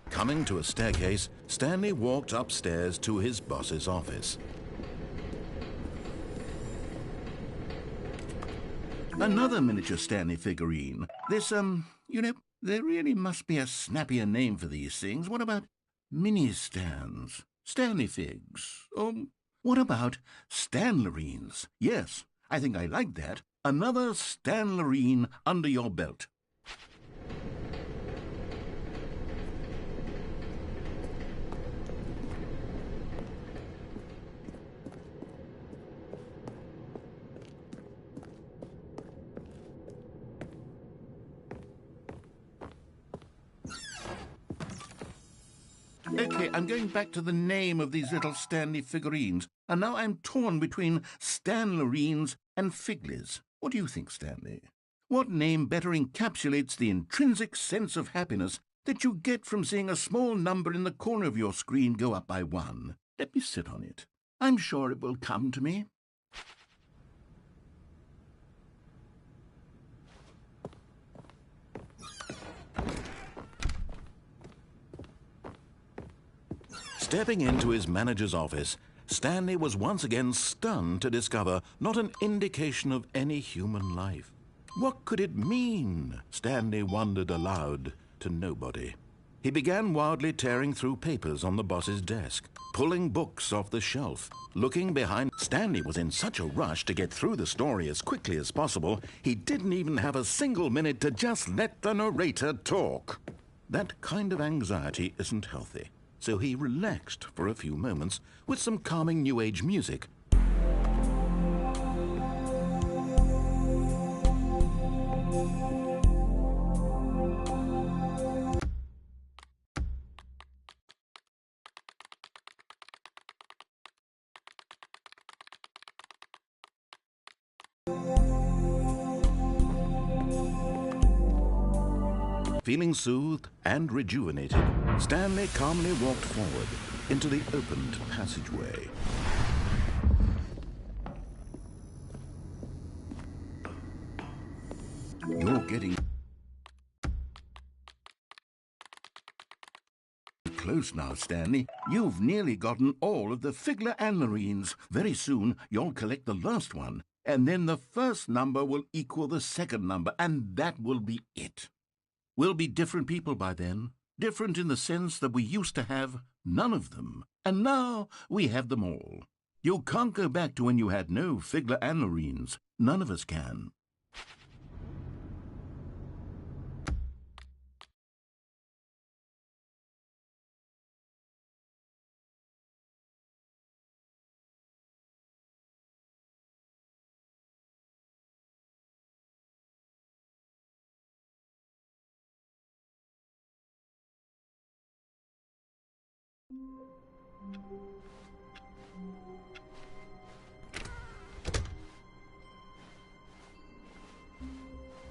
Coming to a staircase, Stanley walked upstairs to his boss's office. Another miniature Stanley figurine. This, there really must be a snappier name for these things. What about mini-stands? Stanley figs? What about Stanlerines? Yes, I think I like that. Another Stanlerine under your belt. Okay, I'm going back to the name of these little Stanley figurines, and now I'm torn between Stanlerines and Figlies. What do you think, Stanley? What name better encapsulates the intrinsic sense of happiness that you get from seeing a small number in the corner of your screen go up by 1? Let me sit on it. I'm sure it will come to me. Stepping into his manager's office, Stanley was once again stunned to discover not an indication of any human life. What could it mean? Stanley wondered aloud to nobody. He began wildly tearing through papers on the boss's desk, pulling books off the shelf, looking behind. Stanley was in such a rush to get through the story as quickly as possible, he didn't even have a single minute to just let the narrator talk. That kind of anxiety isn't healthy. So he relaxed for a few moments with some calming New Age music. Feeling soothed and rejuvenated, Stanley calmly walked forward into the opened passageway. You're getting close now, Stanley. You've nearly gotten all of the Figler Anlerines. Very soon, you'll collect the last one, and then the first number will equal the second number, and that will be it. We'll be different people by then, different in the sense that we used to have none of them, and now we have them all. You can't go back to when you had no Figler Anlerines. None of us can.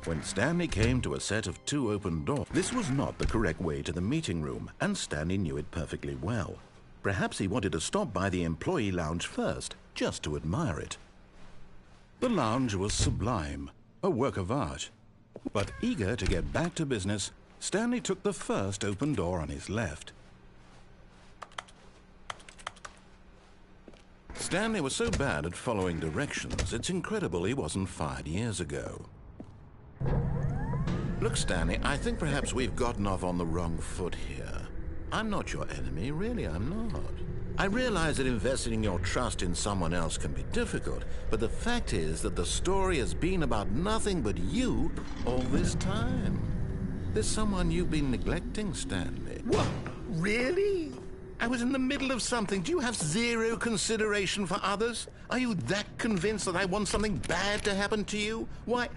When Stanley came to a set of 2 open doors, this was not the correct way to the meeting room, and Stanley knew it perfectly well. Perhaps he wanted to stop by the employee lounge first, just to admire it. The lounge was sublime, a work of art. But eager to get back to business, Stanley took the first open door on his left. Stanley was so bad at following directions, it's incredible he wasn't fired years ago. Look, Stanley, I think perhaps we've gotten off on the wrong foot here. I'm not your enemy, really, I'm not. I realize that investing your trust in someone else can be difficult, but the fact is that the story has been about nothing but you all this time. There's someone you've been neglecting, Stanley. What? Really? I was in the middle of something. Do you have zero consideration for others? Are you that convinced that I want something bad to happen to you? Why,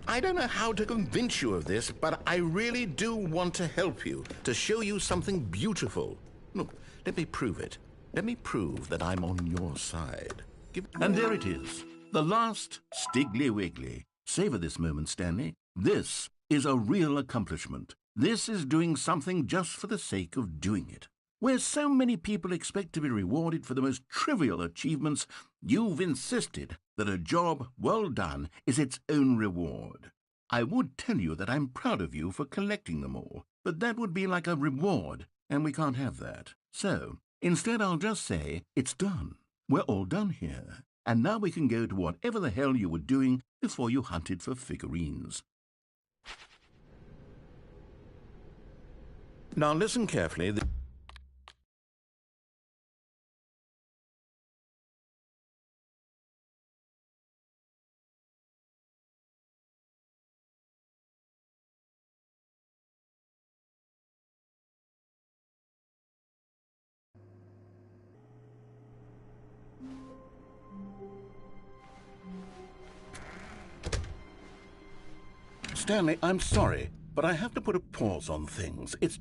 I don't know how to convince you of this, but I really do want to help you, to show you something beautiful. Look, let me prove it. Let me prove that I'm on your side. And there it is, the last Stiggly Wiggly. Savor this moment, Stanley. This is a real accomplishment. This is doing something just for the sake of doing it. Where so many people expect to be rewarded for the most trivial achievements, you've insisted that a job well done is its own reward. I would tell you that I'm proud of you for collecting them all, but that would be like a reward, and we can't have that. So, instead I'll just say, it's done. We're all done here, and now we can go to whatever the hell you were doing before you hunted for figurines. Now listen carefully. Stanley, I'm sorry, but I have to put a pause on things. It's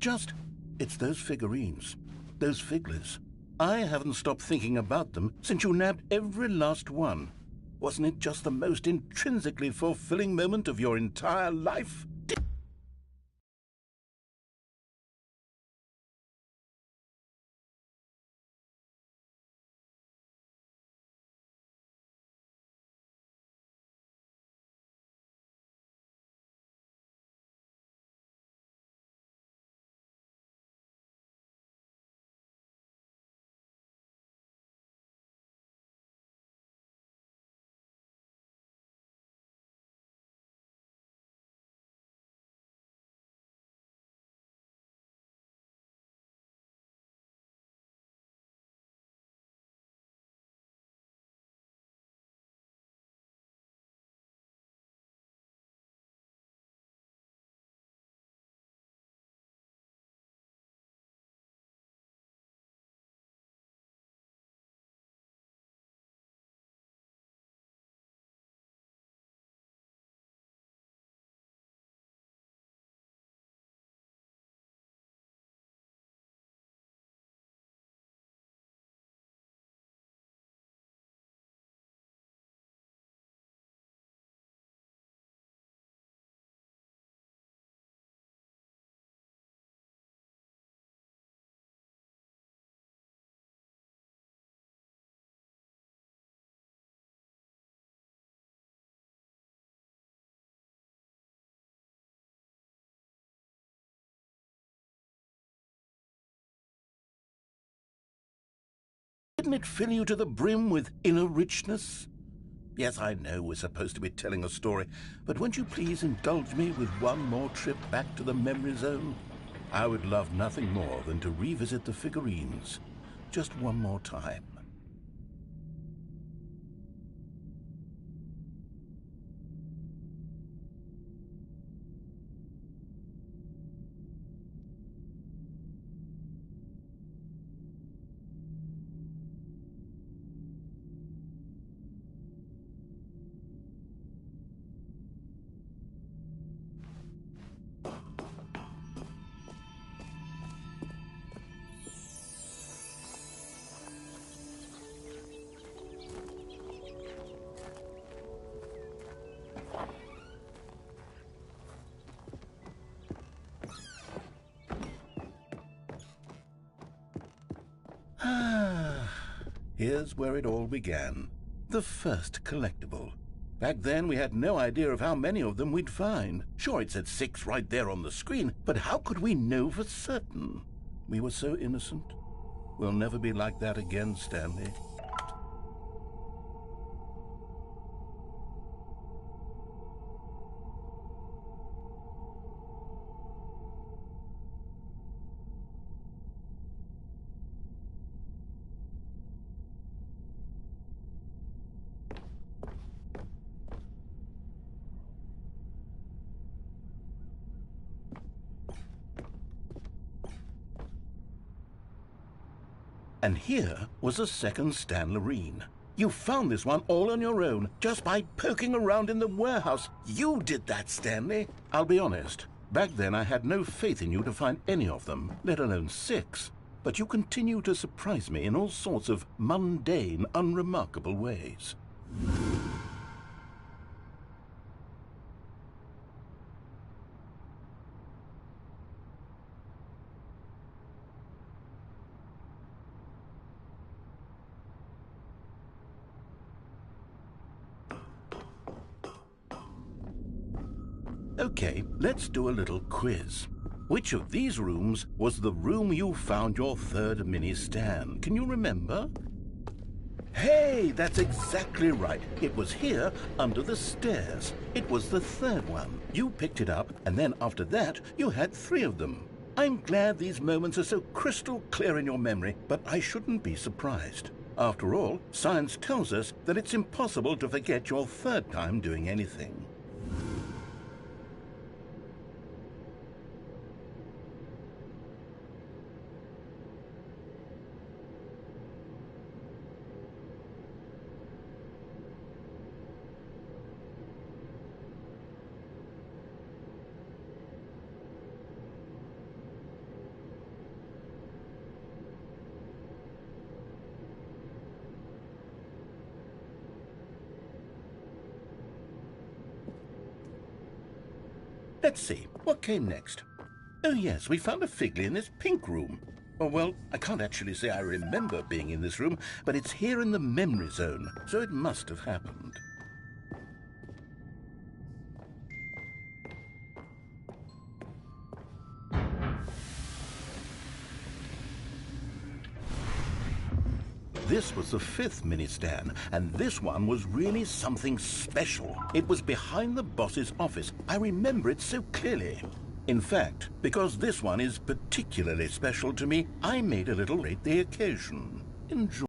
those figurines. those figures. I haven't stopped thinking about them since you nabbed every last one. Wasn't it just the most intrinsically fulfilling moment of your entire life? Didn't it fill you to the brim with inner richness? Yes, I know we're supposed to be telling a story, but won't you please indulge me with one more trip back to the memory zone? I would love nothing more than to revisit the figurines. Just one more time. Here's where it all began. The first collectible. Back then, we had no idea of how many of them we'd find. Sure, it said 6 right there on the screen, but how could we know for certain? We were so innocent. We'll never be like that again, Stanley. And here was a second Stanlerine. You found this one all on your own, just by poking around in the warehouse. You did that, Stanley. I'll be honest. Back then, I had no faith in you to find any of them, let alone 6. But you continue to surprise me in all sorts of mundane, unremarkable ways. Okay, let's do a little quiz. Which of these rooms was the room you found your third mini Stan? Can you remember? Hey, that's exactly right. It was here, under the stairs. It was the third one. You picked it up, and then after that, you had 3 of them. I'm glad these moments are so crystal clear in your memory, but I shouldn't be surprised. After all, science tells us that it's impossible to forget your third time doing anything. Let's see, what came next? Oh yes, we found a figly in this pink room. Oh, well, I can't actually say I remember being in this room, but it's here in the memory zone, so it must have happened. This was the 5th mini-Stan, and this one was really something special. It was behind the boss's office. I remember it so clearly. In fact, because this one is particularly special to me, I made a little rate the occasion. Enjoy.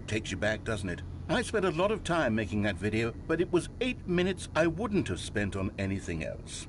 Takes you back, doesn't it? I spent a lot of time making that video, but it was 8 minutes I wouldn't have spent on anything else.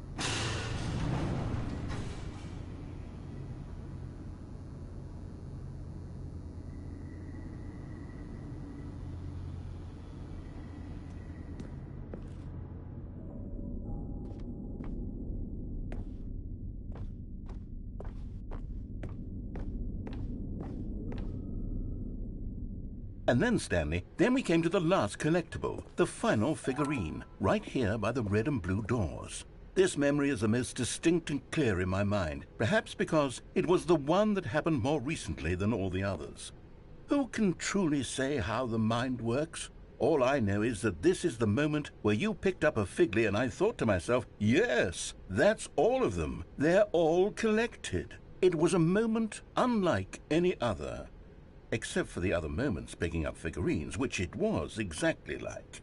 And then, Stanley, then we came to the last collectible, the final figurine, right here by the red and blue doors. This memory is the most distinct and clear in my mind, perhaps because it was the one that happened more recently than all the others. Who can truly say how the mind works? All I know is that this is the moment where you picked up a figly and I thought to myself, yes, that's all of them. They're all collected. It was a moment unlike any other. Except for the other moments picking up figurines, which it was exactly like.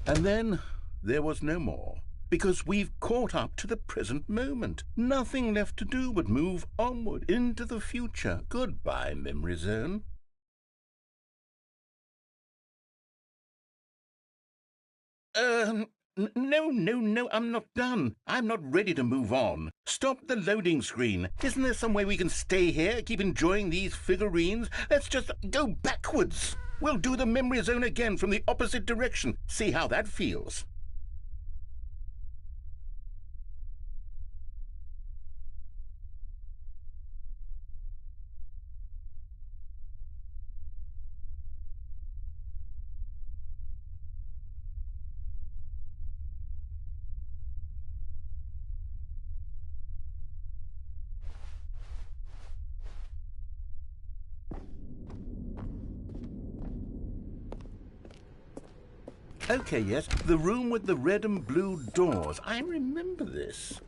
And then there was no more, because we've caught up to the present moment. Nothing left to do but move onward into the future. Goodbye, memory zone. No, I'm not done. I'm not ready to move on. Stop the loading screen. Isn't there some way we can stay here, keep enjoying these figurines? Let's just go backwards. We'll do the memory zone again from the opposite direction. See how that feels. Okay, yes, the room with the red and blue doors. I remember this.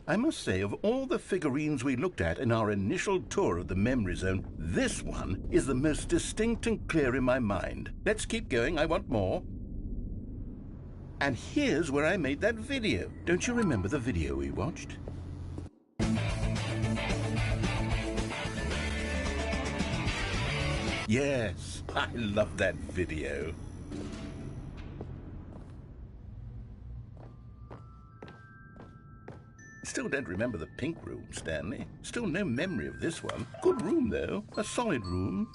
I must say, of all the figurines we looked at in our initial tour of the memory zone, this one is the most distinct and clear in my mind. Let's keep going, I want more. And here's where I made that video. Don't you remember the video we watched? Yes, I love that video. Still don't remember the pink room, Stanley. Still no memory of this one. Good room, though. A solid room.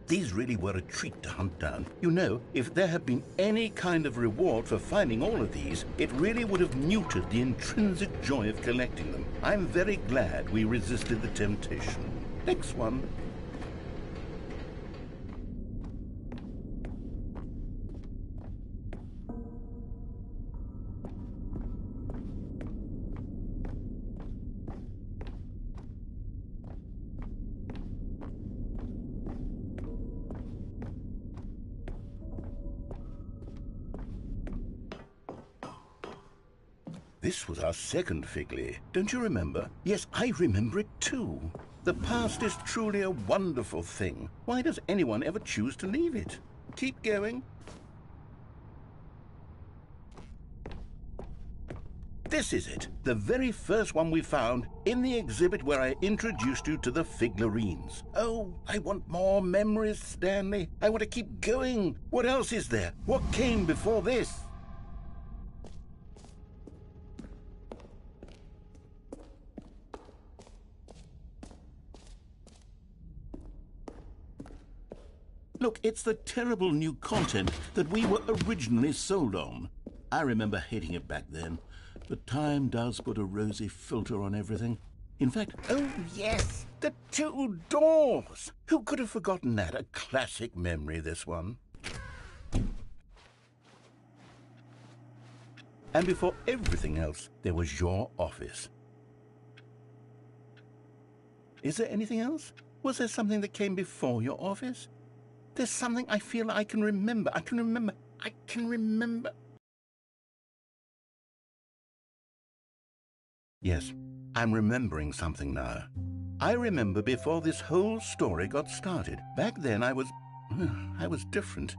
These really were a treat to hunt down. You know, if there had been any kind of reward for finding all of these, it really would have muted the intrinsic joy of collecting them. I'm very glad we resisted the temptation. Next one. This was our second Figley. Don't you remember? Yes, I remember it too. The past is truly a wonderful thing. Why does anyone ever choose to leave it? Keep going. This is it, the very first one we found in the exhibit where I introduced you to the figlarines. Oh, I want more memories, Stanley. I want to keep going. What else is there? What came before this? Look, it's the terrible new content that we were originally sold on. I remember hating it back then, but time does put a rosy filter on everything. In fact, oh yes, the two doors! Who could have forgotten that? A classic memory, this one. And before everything else, there was your office. Is there anything else? Was there something that came before your office? There's something I feel I can remember. I can remember. Yes, I'm remembering something now. I remember before this whole story got started. Back then I was different.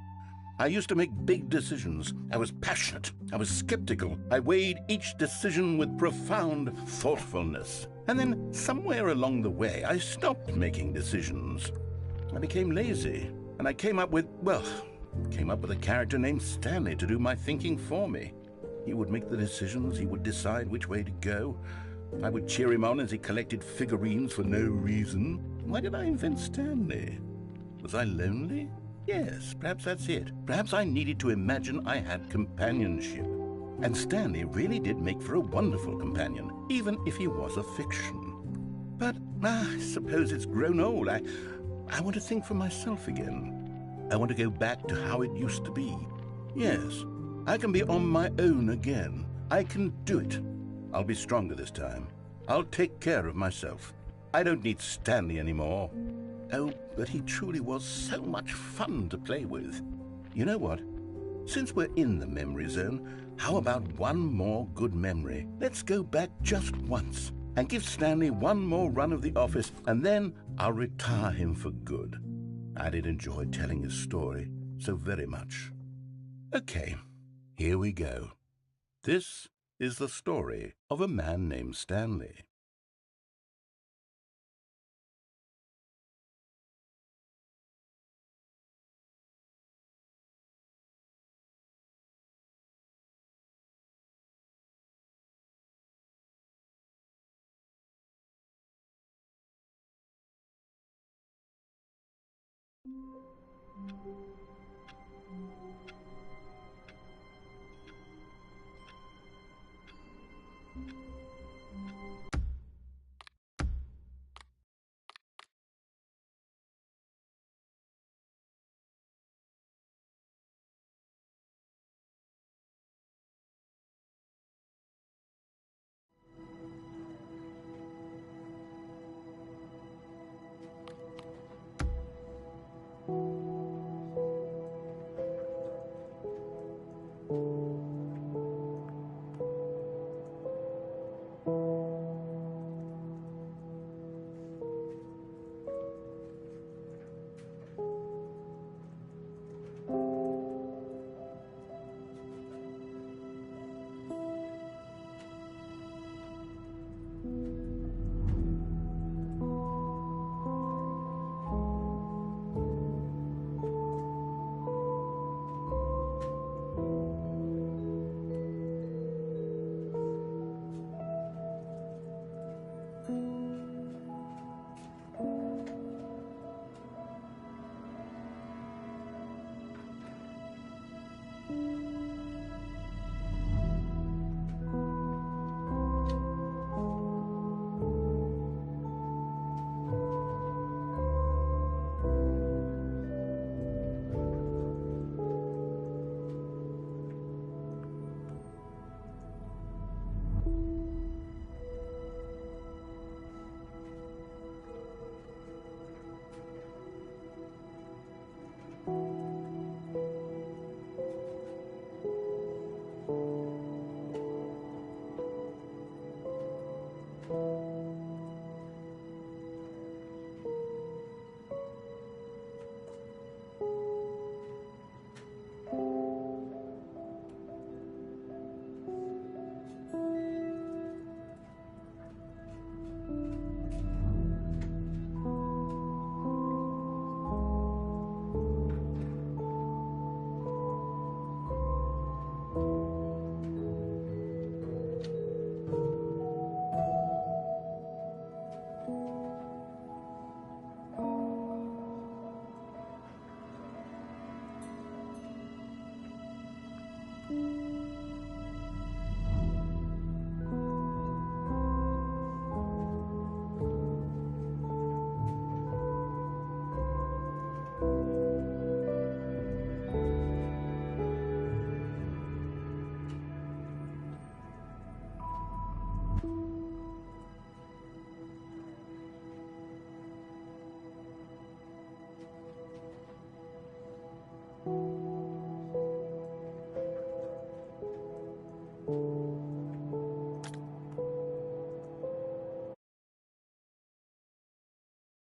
I used to make big decisions. I was passionate. I was skeptical. I weighed each decision with profound thoughtfulness. And then somewhere along the way, I stopped making decisions. I became lazy. And I came up with a character named Stanley to do my thinking for me. He would make the decisions, he would decide which way to go. I would cheer him on as he collected figurines for no reason. Why did I invent Stanley? Was I lonely? Yes, perhaps that's it. Perhaps I needed to imagine I had companionship. And Stanley really did make for a wonderful companion, even if he was a fiction. But I suppose it's grown old. I want to think for myself again. I want to go back to how it used to be. Yes, I can be on my own again. I can do it. I'll be stronger this time. I'll take care of myself. I don't need Stanley anymore. Oh, but he truly was so much fun to play with. You know what? Since we're in the memory zone, how about one more good memory? Let's go back just once and give Stanley one more run of the office, and then I'll retire him for good. I did enjoy telling his story so very much. Okay, here we go. This is the story of a man named Stanley.